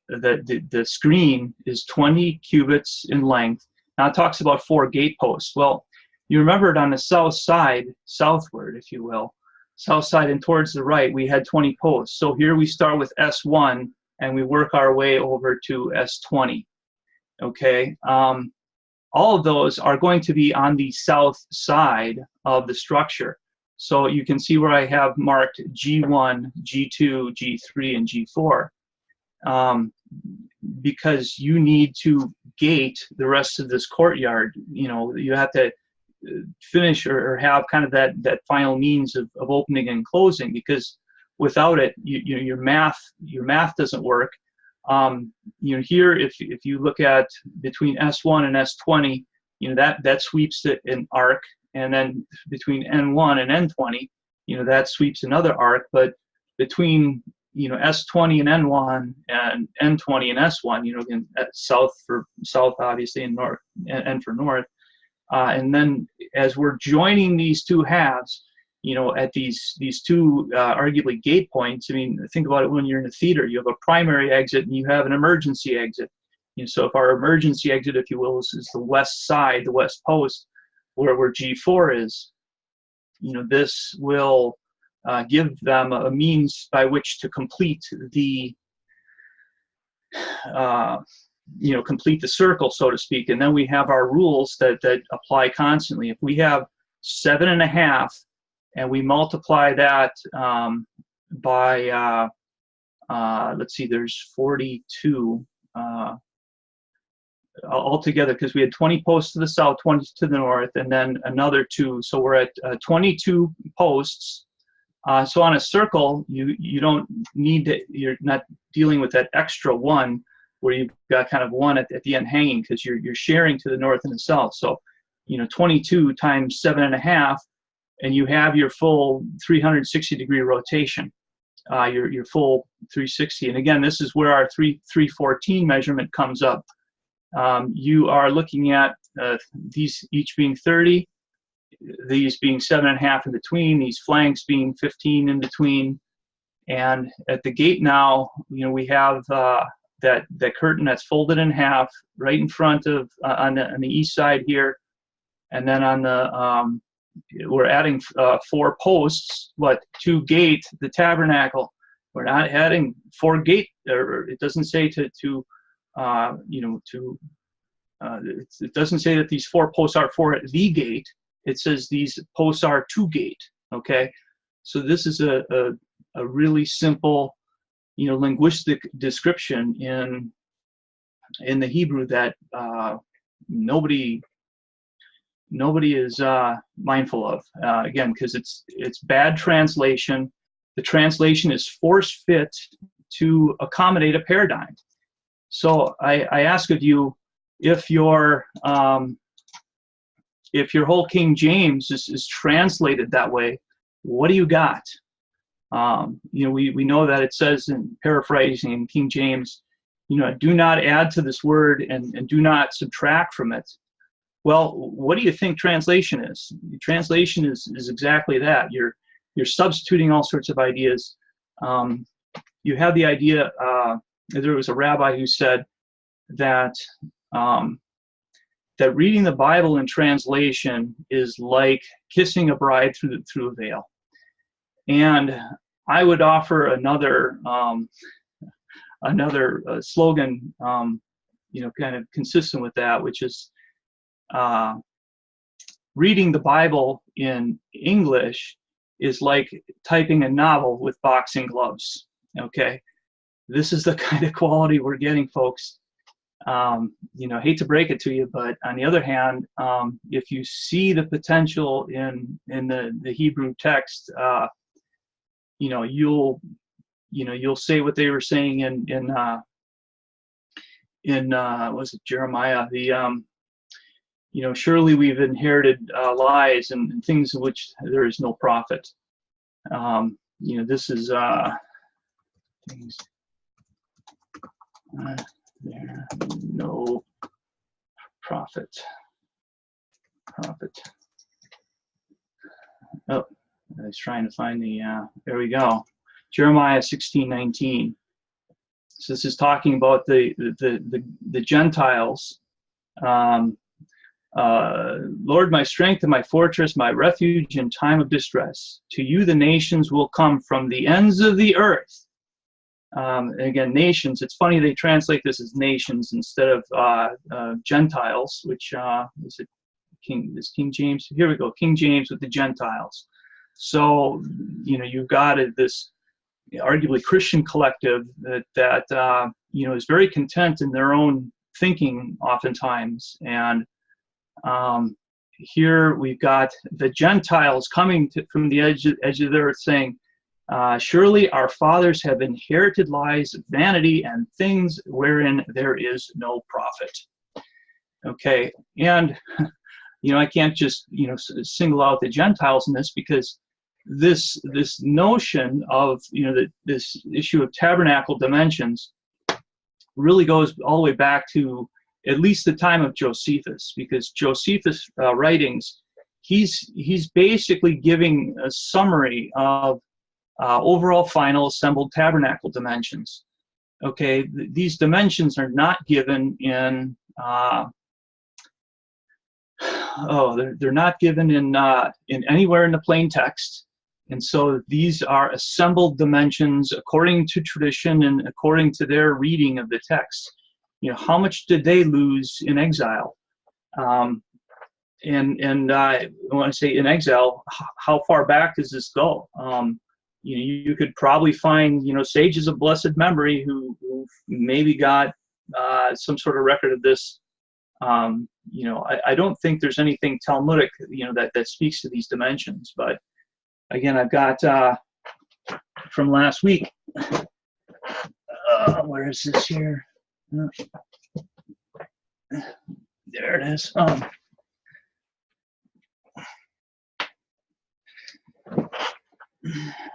the screen is 20 cubits in length. Now it talks about 4 gate posts. Well, you remember it on the south side, southward, if you will, south side and towards the right, we had 20 posts. So here we start with S1 and we work our way over to S20. Okay, all of those are going to be on the south side of the structure. So you can see where I have marked G1, G2, G3, and G4. Because you need to gate the rest of this courtyard. You have to finish or have kind of that final means of opening and closing, because without it, your math doesn't work. Here, if you look at between S1 and S20, that sweeps an arc, and then between N1 and N20, that sweeps another arc. But between S20 and N1 and N20 and S1, again, south for south, obviously, and north, and for north. And then as we're joining these 2 halves, at these 2 arguably gate points, I mean, think about it when you're in a theater. You have a primary exit and you have an emergency exit. So if our emergency exit, if you will, is the west side, the west post, where G4 is, this will give them a means by which to complete the complete the circle, so to speak. And then we have our rules that apply constantly. If we have 7.5 and we multiply that by let's see, there's 42 altogether, because we had 20 posts to the south, 20 to the north, and then another 2. So we're at 22 posts. So on a circle, you don't need to, you're not dealing with that extra 1 where you've got kind of 1 at the end hanging, because you're sharing to the north and the south. So, 22 times 7.5, and you have your full 360-degree rotation, your full 360. And again, this is where our 314 measurement comes up. You are looking at these each being 30, these being 7.5 in between, these flanks being 15 in between. And at the gate now, we have that curtain that's folded in half right in front of on the east side here, and then on the we're adding 4 posts, 2 gate the tabernacle. We're not adding 4 gate, or it doesn't say it doesn't say that these 4 posts are for the gate. It says these posts are to gate. Okay, so this is a really simple, linguistic description in the Hebrew that nobody is mindful of. Again, because it's bad translation. The translation is force fit to accommodate a paradigm. So I ask of you, if your whole King James is translated that way, what do you got? We know that it says, in paraphrasing in King James, do not add to this word and do not subtract from it. Well, what do you think translation is? Translation is exactly that. You're substituting all sorts of ideas. You have the idea. There was a rabbi who said that that reading the Bible in translation is like kissing a bride through a veil. And I would offer another slogan, kind of consistent with that, which is reading the Bible in English is like typing a novel with boxing gloves. Okay, this is the kind of quality we're getting, folks. Hate to break it to you, but on the other hand, if you see the potential in the Hebrew text, you'll say what they were saying in was it Jeremiah? Surely we've inherited lies and things in which there is no profit. This is things. There no profit. Oh, I was trying to find the. There we go. Jeremiah 16:19. So this is talking about the Gentiles. Lord, my strength and my fortress, my refuge in time of distress. To you the nations will come from the ends of the earth. And again, nations. It's funny they translate this as nations instead of Gentiles, which is it King James. Here we go, King James with the Gentiles. So you've got this arguably Christian collective that is very content in their own thinking oftentimes, and here we've got the Gentiles coming from the edge of the earth saying, surely our fathers have inherited lies, vanity, and things wherein there is no profit. Okay, and I can't just single out the Gentiles in this, because this notion of this issue of tabernacle dimensions really goes all the way back to at least the time of Josephus, because Josephus' writings, he's basically giving a summary of overall final assembled tabernacle dimensions. Okay, these dimensions are not given in they're not given in anywhere in the plain text, and so these are assembled dimensions according to tradition and according to their reading of the text. How much did they lose in exile? And I want to say in exile, how far back does this go? You could probably find sages of blessed memory who maybe got some sort of record of this You know, I don't think there's anything Talmudic, you know, that speaks to these dimensions. But again, I've got from last week. Where is this here? There it is.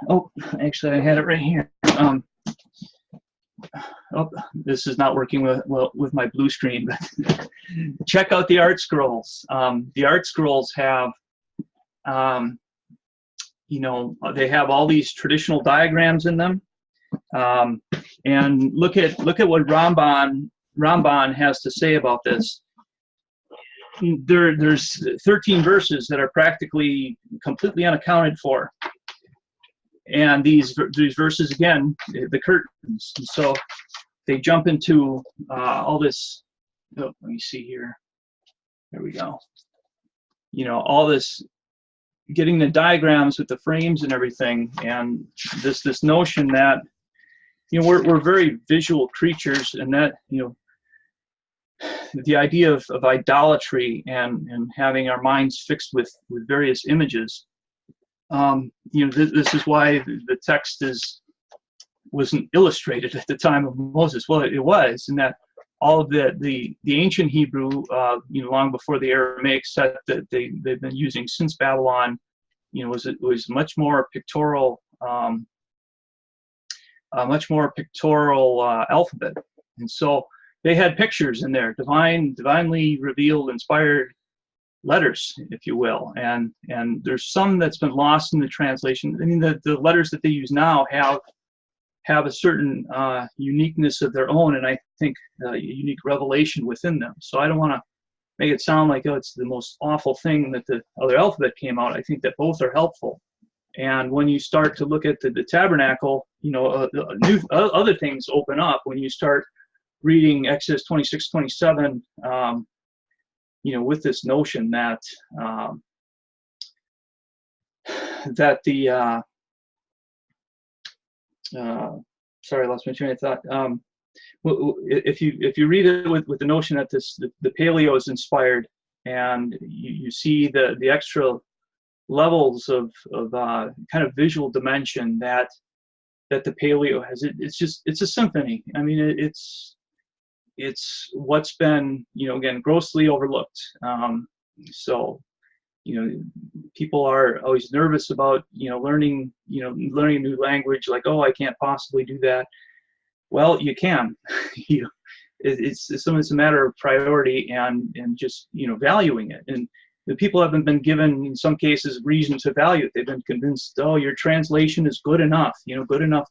Oh, actually, I had it right here. Oh, this is not working with my blue screen, but check out the art scrolls. The art scrolls have, you know, they have all these traditional diagrams in them. And look at what Ramban has to say about this. There's 13 verses that are practically completely unaccounted for. And these verses, again, the curtains. And so they jump into all this. Oh, let me see here. There we go. You know, all this, getting the diagrams with the frames and everything, and this notion that, you know, we're very visual creatures, and that, you know, the idea of idolatry and having our minds fixed with various images. You know, this is why the text wasn't illustrated at the time of Moses. Well, it was, in that all of the ancient Hebrew, you know, long before the Aramaic set that they've been using since Babylon, you know, was much more pictorial, alphabet, and so they had pictures in there, divinely revealed, inspired letters, if you will, and there's some that's been lost in the translation. I mean, the letters that they use now have a certain uniqueness of their own, and I think a unique revelation within them. So I don't want to make it sound like, oh, it's the most awful thing that the other alphabet came out. I think that both are helpful. And when you start to look at the Tabernacle, you know, other things open up when you start reading Exodus 26, 27, you know, with this notion that sorry, I lost my train of thought. If you read it with the notion that the Paleo is inspired, and you see the extra levels of kind of visual dimension that the Paleo has, it's a symphony. I mean, it's what's been, you know, again, grossly overlooked. So, you know, people are always nervous about, you know, learning a new language, like, oh, I can't possibly do that. Well, you can. It's a matter of priority and just, you know, valuing it. And the people haven't been given, in some cases, reason to value it. They've been convinced, oh, your translation is good enough, you know, good enough.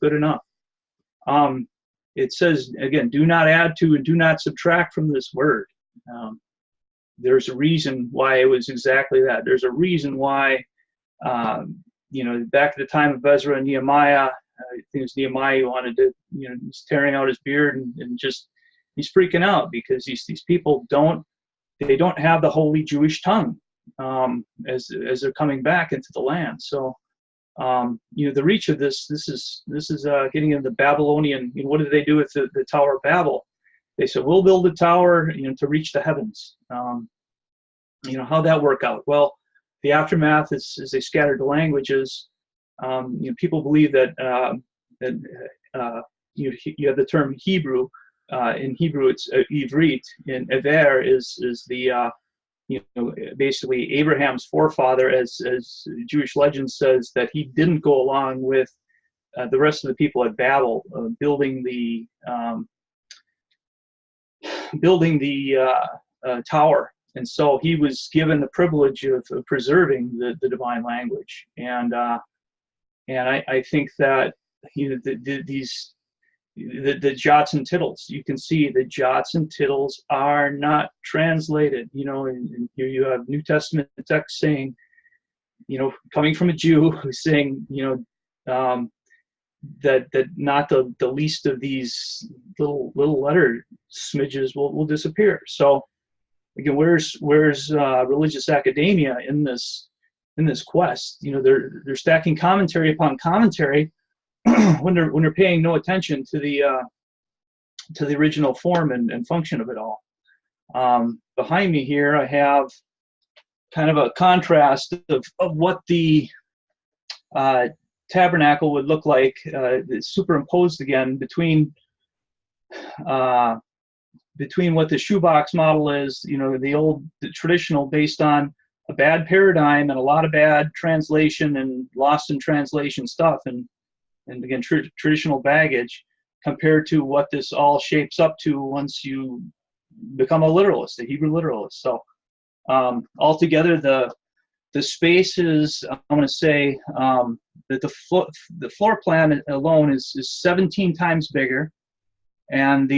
It says, again, do not add to and do not subtract from this word. There's a reason why it was exactly that. There's a reason why, you know, back at the time of Ezra and Nehemiah, I think it was Nehemiah who wanted to, you know, he's tearing out his beard and just, he's freaking out because these people don't have the holy Jewish tongue as they're coming back into the land. So, you know, the reach of this is getting into the Babylonian. You know, what did they do with the Tower of Babel? They said, we'll build a tower, you know, to reach the heavens. You know, how'd that work out? Well, the aftermath is they scattered the languages. You know, people believe that you have the term Hebrew. In Hebrew, it's Ivrit. In Ever is the you know, basically Abraham's forefather, as Jewish legend says, that he didn't go along with the rest of the people at Babel, building the tower, and so he was given the privilege of preserving the divine language. And I think that, you know, the jots and tittles, you can see the jots and tittles are not translated. You know, and here you have New Testament text saying, you know, coming from a Jew who's saying, you know, that not the least of these little letter smidges will disappear. So again, where's religious academia in this quest? You know, they're stacking commentary upon commentary when they're paying no attention to the original form and function of it all. Behind me here, I have kind of a contrast of what the tabernacle would look like, superimposed again between what the shoebox model is, the traditional, based on a bad paradigm and a lot of bad translation and lost in translation stuff, and again, traditional baggage, compared to what this all shapes up to once you become a literalist, a Hebrew literalist. So altogether, the space is, I'm going to say that the floor plan alone is 17 times bigger, and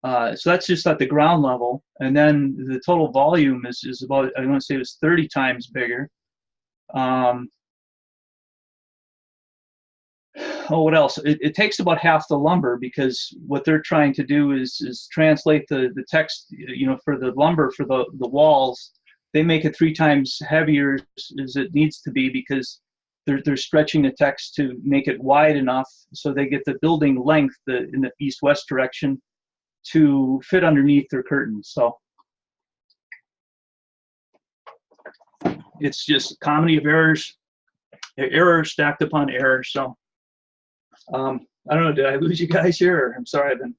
so that's just at the ground level, and then the total volume is about, I want to say it was 30 times bigger. What else? It takes about half the lumber, because what they're trying to do is translate the text, for the lumber for the walls. They make it 3 times heavier as it needs to be, because they're stretching the text to make it wide enough so they get the building length in the east-west direction to fit underneath their curtains. So it's just comedy of errors stacked upon errors. So I don't know, did I lose you guys here? Or, I'm sorry, I've been.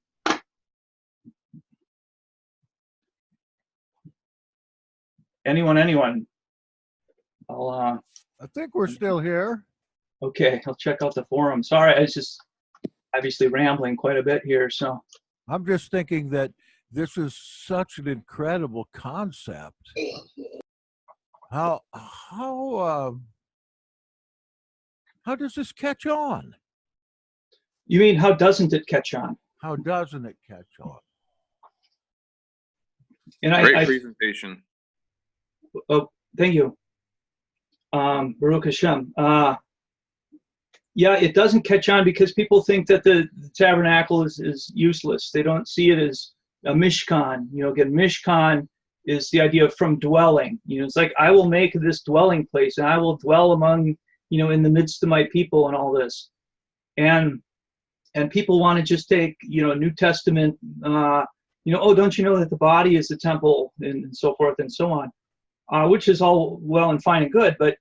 Anyone? I think we're still here. Okay, I'll check out the forum. Sorry, I was just obviously rambling quite a bit here. So I'm just thinking that this is such an incredible concept. How does this catch on? You mean, how doesn't it catch on? How doesn't it catch on? And Great presentation. Oh, thank you. Baruch Hashem. Yeah, it doesn't catch on because people think that the tabernacle is useless. They don't see it as a mishkan. Again, mishkan is the idea of from dwelling. It's like, I will make this dwelling place, and I will dwell among, in the midst of my people, and all this. And people want to just take, New Testament, oh, don't you know that the body is the temple, and so forth and so on, which is all well and fine and good, but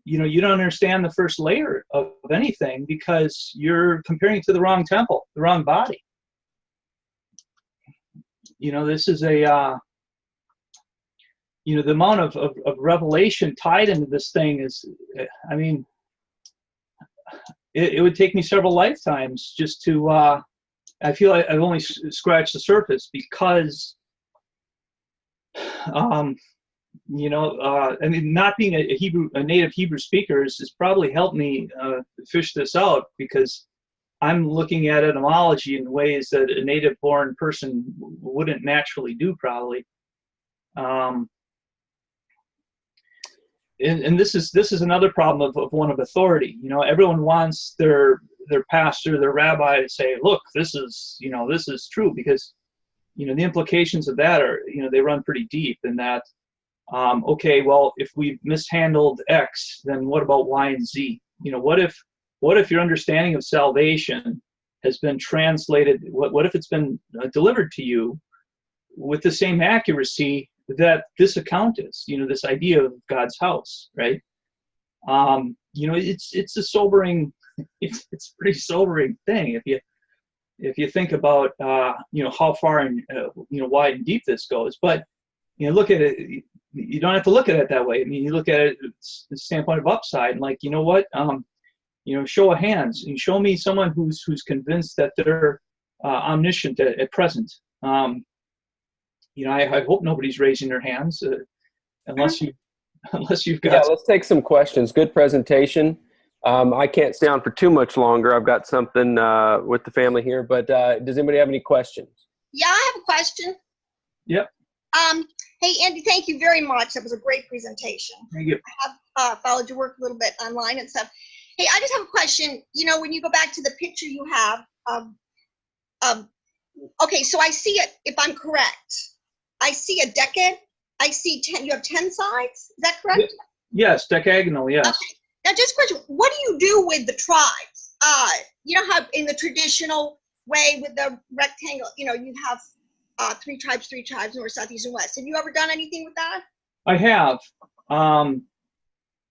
you don't understand the first layer of anything, because you're comparing to the wrong temple, the wrong body. This is the amount of revelation tied into this thing is, I mean, it would take me several lifetimes just to, I feel like I've only scratched the surface, because, I mean, not being a native Hebrew speaker has probably helped me fish this out, because I'm looking at etymology in ways that a native-born person wouldn't naturally do, probably. And this is another problem of one of authority. Everyone wants their pastor, their rabbi, to say, "Look, this is true," because the implications of that are, they run pretty deep. In that, okay, well, if we've mishandled X, then what about Y and Z? What if your understanding of salvation has been translated? What if it's been delivered to you with the same accuracy that this account is? This idea of God's house, right? It's a sobering, it's a pretty sobering thing if you think about how far and wide and deep this goes. But look at it. You don't have to look at it that way. I mean, you look at it from the standpoint of upside, and like, what? Show of hands. And show me someone who's convinced that they're omniscient at present. I hope nobody's raising their hands unless you've got. Yeah, let's take some questions. Good presentation. I can't stay on for too much longer. I've got something with the family here, but does anybody have any questions? Yeah, I have a question. Yep. Hey, Andy, thank you very much. That was a great presentation. Thank you. I have followed your work a little bit online and stuff. Hey, I just have a question. When you go back to the picture you have, okay, so I see it, if I'm correct, I see a decade. I see 10, you have 10 sides. Is that correct? Yes, decagonal, yes. Okay. Now, just a question. What do you do with the tribes? You know how in the traditional, way with the rectangle, you have 3 tribes, north, south, east, and west. Have you ever done anything with that? I have.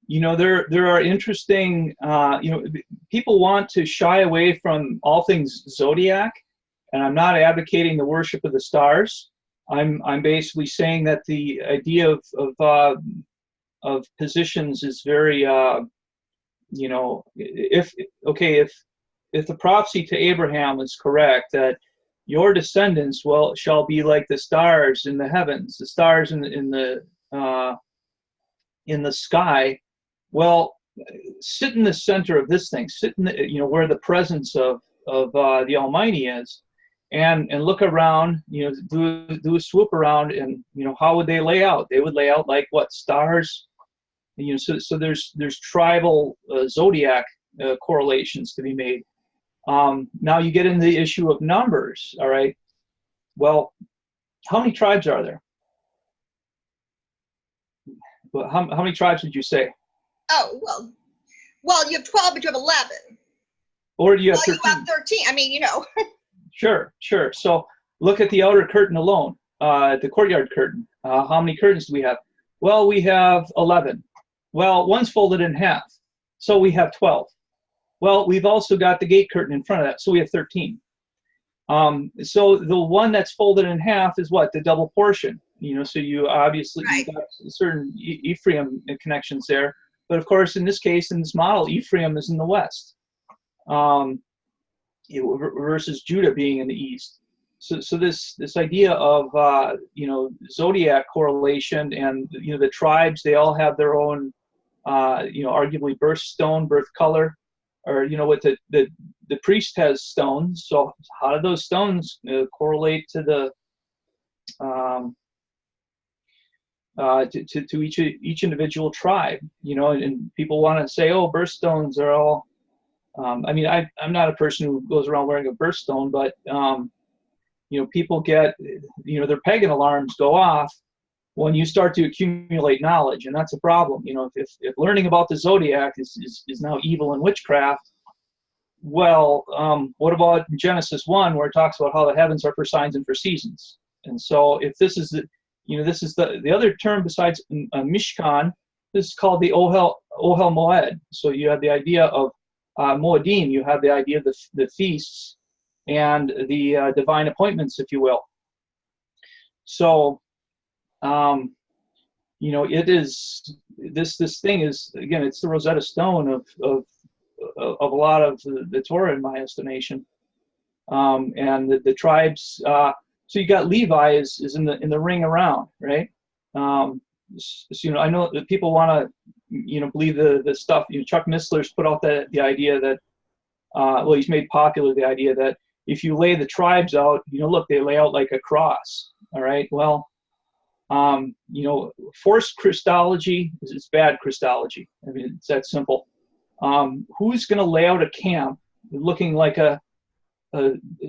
There are interesting, people want to shy away from all things zodiac, and I'm not advocating the worship of the stars. I'm basically saying that the idea of positions is very, if the prophecy to Abraham is correct, that your descendants shall be like the stars in the heavens, the stars in the sky. Well, sit in the center of this thing. Sit in where the presence of the Almighty is, and look around. Do a swoop around, and how would they lay out? They would lay out like what? Stars. So there's tribal zodiac correlations to be made. Now you get into the issue of numbers. All right. Well, how many tribes are there? Well, how many tribes would you say? Oh, well, you have 12, but you have 11. Or do you have 13? You have 13. I mean, Sure. So look at the outer curtain alone, the courtyard curtain. How many curtains do we have? Well, we have 11. Well, one's folded in half, so we have 12. Well, we've also got the gate curtain in front of that, so we have 13. So the one that's folded in half is what? The double portion. So you obviously right. You've got certain Ephraim connections there. But of course, in this case, in this model, Ephraim is in the west, versus Judah being in the east. So this idea of zodiac correlation, and the tribes, they all have their own arguably birthstone, birth color, or what the priest has stones. So how do those stones correlate to the to each individual tribe? And people want to say, oh, birthstones are all. I'm not a person who goes around wearing a birthstone, but people get, their pagan alarms go off when you start to accumulate knowledge, and that's a problem. If learning about the zodiac is now evil and witchcraft, well, what about Genesis 1, where it talks about how the heavens are for signs and for seasons? And so if this is this is the other term besides Mishkan, this is called the Ohel Moed. So you have the idea of Moedim, you have the idea of the feasts and the divine appointments, if you will. So, it is this thing is, again, it's the Rosetta Stone of a lot of the Torah, in my estimation, and the tribes. So you got Levi is in the ring around, right? So, I know that people want to believe the stuff. Chuck Missler's put out the idea that he's made popular the idea that if you lay the tribes out, look, they lay out like a cross. All right. Well, forced Christology is bad Christology. I mean, it's that simple. Who's going to lay out a camp looking like a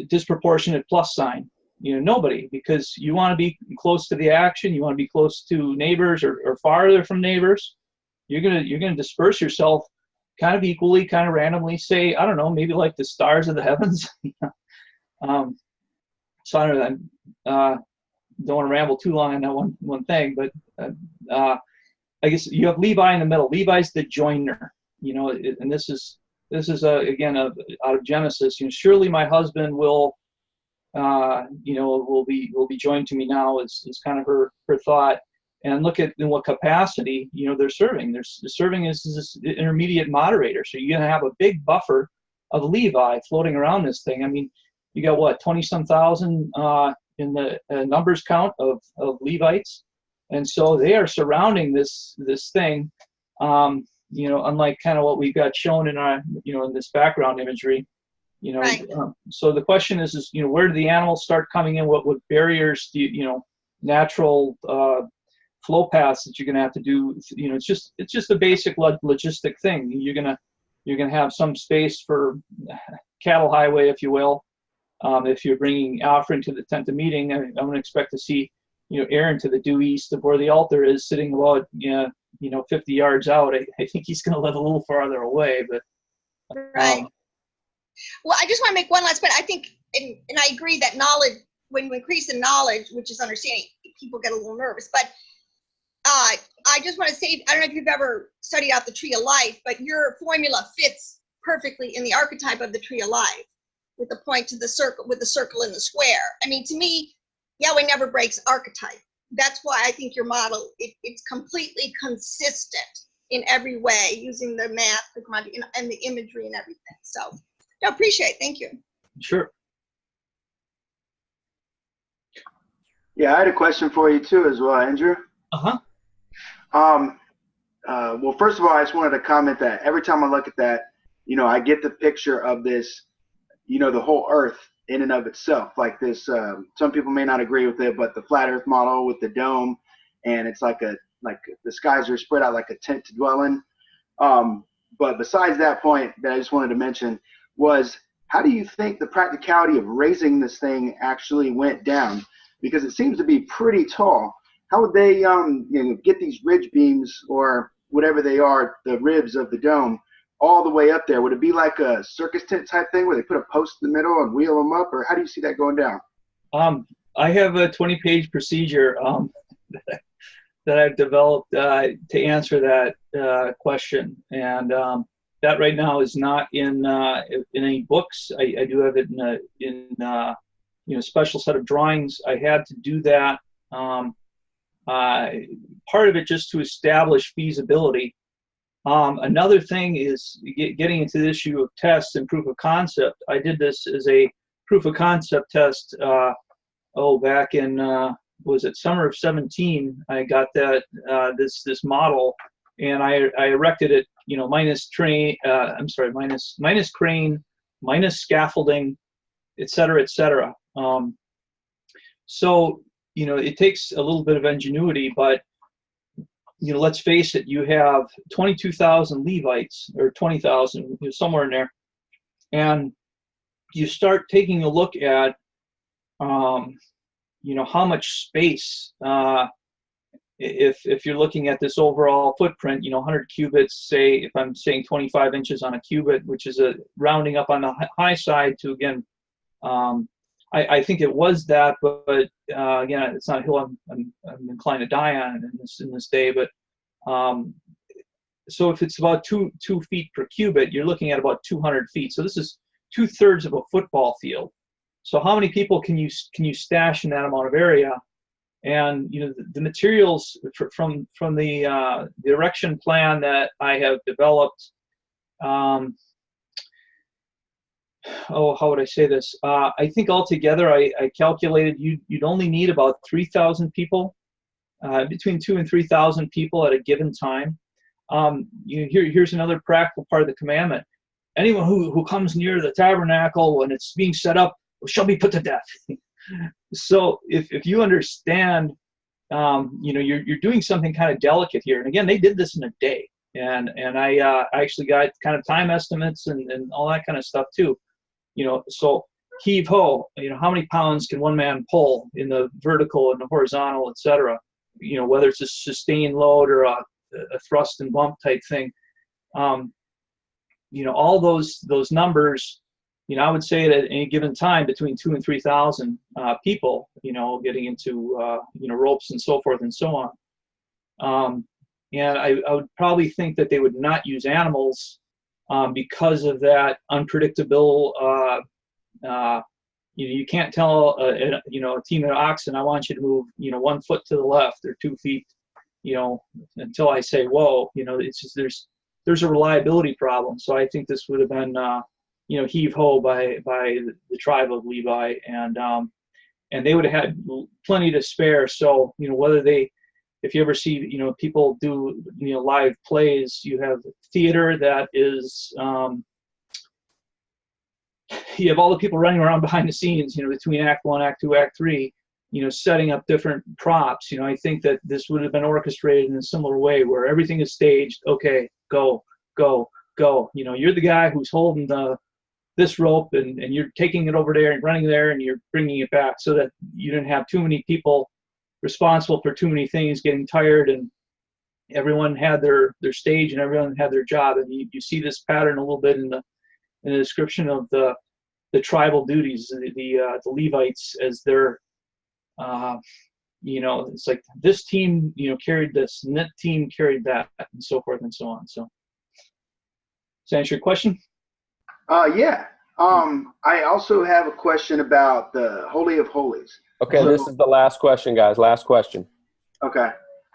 disproportionate plus sign? Nobody, because you want to be close to the action. You want to be close to neighbors or farther from neighbors. You're gonna disperse yourself kind of equally, kind of randomly. Say, I don't know, maybe like the stars of the heavens. So I don't want to ramble too long on that one thing, but I guess you have Levi in the middle. Levi's the joiner, and this is again out of Genesis. Surely my husband will be joined to me now is kind of her thought. And look at in what capacity they're serving. They're serving as this intermediate moderator. So you're gonna have a big buffer of Levi floating around this thing. I mean, you got what, 20-some thousand in the numbers count of Levites, and so they are surrounding this thing. Unlike kind of what we've got shown in our in this background imagery. Right. So the question is where do the animals start coming in? What barriers do natural flow paths that you're going to have to do? It's just a basic logistic thing. You're gonna have some space for cattle highway, if you will. If you're bringing offering to the tent of meeting, I'm going to expect to see Aaron to the due east of where the altar is, sitting about 50 yards out. I think he's going to live a little farther away, but right. Well, I just want to make one last point. I think and I agree that knowledge, when you increase in knowledge, which is understanding, people get a little nervous. But I just want to say, I don't know if you've ever studied out the tree of life, but your formula fits perfectly in the archetype of the tree of life, with the point to the circle, with the circle and the square. I mean, to me, Yahweh never breaks archetype. That's why I think your model, it's completely consistent in every way, using the math, the quantity, and the imagery and everything. So, I appreciate it. Thank you. Sure. Yeah, I had a question for you too as well, Andrew. Uh-huh. Well, first of all, I just wanted to comment that every time I look at that, I get the picture of this, the whole Earth in and of itself, like this. Some people may not agree with it, but the flat Earth model with the dome, and it's like the skies are spread out like a tent to dwell in. But besides that point that I just wanted to mention was, how do you think the practicality of raising this thing actually went down? Because it seems to be pretty tall. How would they get these ridge beams, or whatever they are, the ribs of the dome, all the way up there? Would it be like a circus tent type thing where they put a post in the middle and wheel them up, or how do you see that going down? I have a 20-page procedure that I've developed to answer that question, and that right now is not in any books. I do have it in a special set of drawings. I had to do that. Part of it just to establish feasibility. Another thing is getting into the issue of tests and proof of concept. I did this as a proof of concept test back in was it summer of 17. I got that this model, and I erected it, minus crane, minus scaffolding, et cetera. So it takes a little bit of ingenuity, but let's face it, you have 22,000 Levites, or 20,000, somewhere in there, and you start taking a look at how much space, if you're looking at this overall footprint, 100 cubits, say, if I'm saying 25 inches on a cubit, which is a rounding up on the high side to, again, I think it was that, but again, it's not a hill I'm inclined to die on in this day. But so if it's about two feet per cubit, you're looking at about 200 feet. So this is 2/3 of a football field. So how many people can you stash in that amount of area? And the materials from the erection plan that I have developed. How would I say this? I think altogether, I calculated you'd only need about 3,000 people, between 2,000 and 3,000 people at a given time. Here's another practical part of the commandment: anyone who comes near the tabernacle when it's being set up shall be put to death. So if you understand, you're doing something kind of delicate here. And again, they did this in a day, and I actually got kind of time estimates and all that kind of stuff too. So heave ho, how many pounds can one man pull in the vertical and the horizontal, et cetera, whether it's a sustained load or a thrust and bump type thing. All those numbers, I would say that at any given time between 2,000 and 3,000 people, getting into, ropes and so forth and so on. And I would probably think that they would not use animals because of that unpredictable, you can't tell a team of oxen, I want you to move, 1 foot to the left or 2 feet, until I say, whoa, it's just, there's a reliability problem. So I think this would have been, heave ho by the tribe of Levi, and they would have had plenty to spare. So, whether if you ever see, people do, live plays, you have theater that is, you have all the people running around behind the scenes, between Act 1, Act 2, Act 3, setting up different props. I think that this would have been orchestrated in a similar way where everything is staged. Okay, go. You're the guy who's holding this rope and you're taking it over there and running there and you're bringing it back, so that you didn't have too many people responsible for too many things getting tired, and everyone had their stage and everyone had their job. And you see this pattern a little bit in the description of the tribal duties, the Levites as their, it's like this team, carried this, and that team carried that, and so forth and so on. So, does that answer your question? Yeah. I also have a question about the Holy of Holies. Okay, this is the last question, guys. Last question. Okay.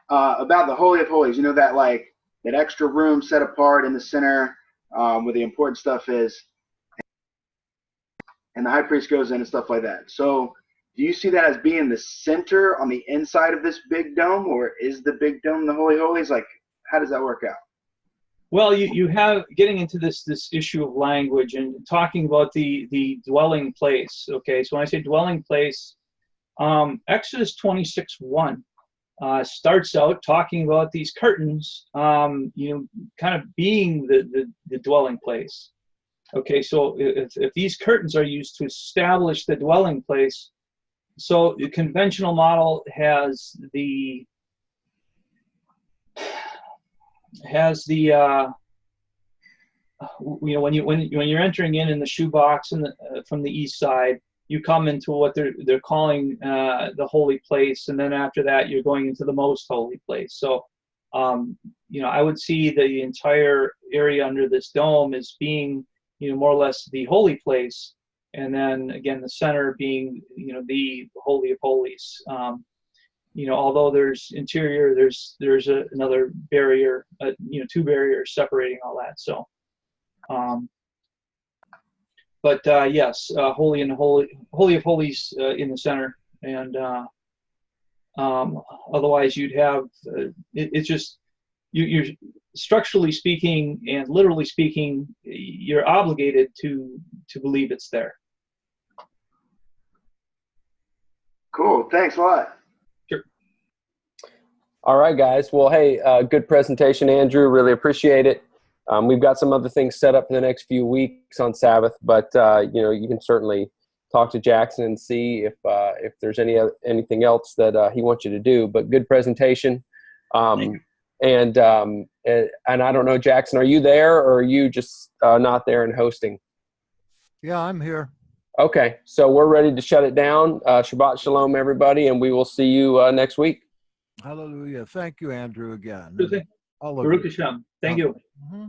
About the Holy of Holies, that that extra room set apart in the center, where the important stuff is, and the high priest goes in and stuff like that. So, do you see that as being the center on the inside of this big dome, or is the big dome the Holy of Holies? Like, how does that work out? Well, you have getting into this issue of language and talking about the dwelling place. Okay, so when I say dwelling place, Exodus 26:1 starts out talking about these curtains, kind of being the dwelling place. Okay, so if these curtains are used to establish the dwelling place, so the conventional model has when you're entering in the shoebox and from the east side, you come into what they're calling the holy place, and then after that you're going into the most holy place. So I would see the entire area under this dome as being more or less the holy place, and then again the center being the Holy of Holies. Although there's interior, there's another barrier, two barriers separating all that. So, yes, Holy of Holies in the center, and otherwise you'd have it's just you're structurally speaking and literally speaking, you're obligated to believe it's there. Cool. Thanks a lot. All right, guys. Well, hey, good presentation, Andrew. Really appreciate it. We've got some other things set up in the next few weeks on Sabbath, but you can certainly talk to Jackson and see if there's anything else that he wants you to do. But good presentation. And I don't know, Jackson, are you there, or are you just not there and hosting? Yeah, I'm here. Okay, so we're ready to shut it down. Shabbat Shalom, everybody, and we will see you next week. Hallelujah. Thank you, Andrew, again. Baruch Hashem. Thank you. Mm-hmm.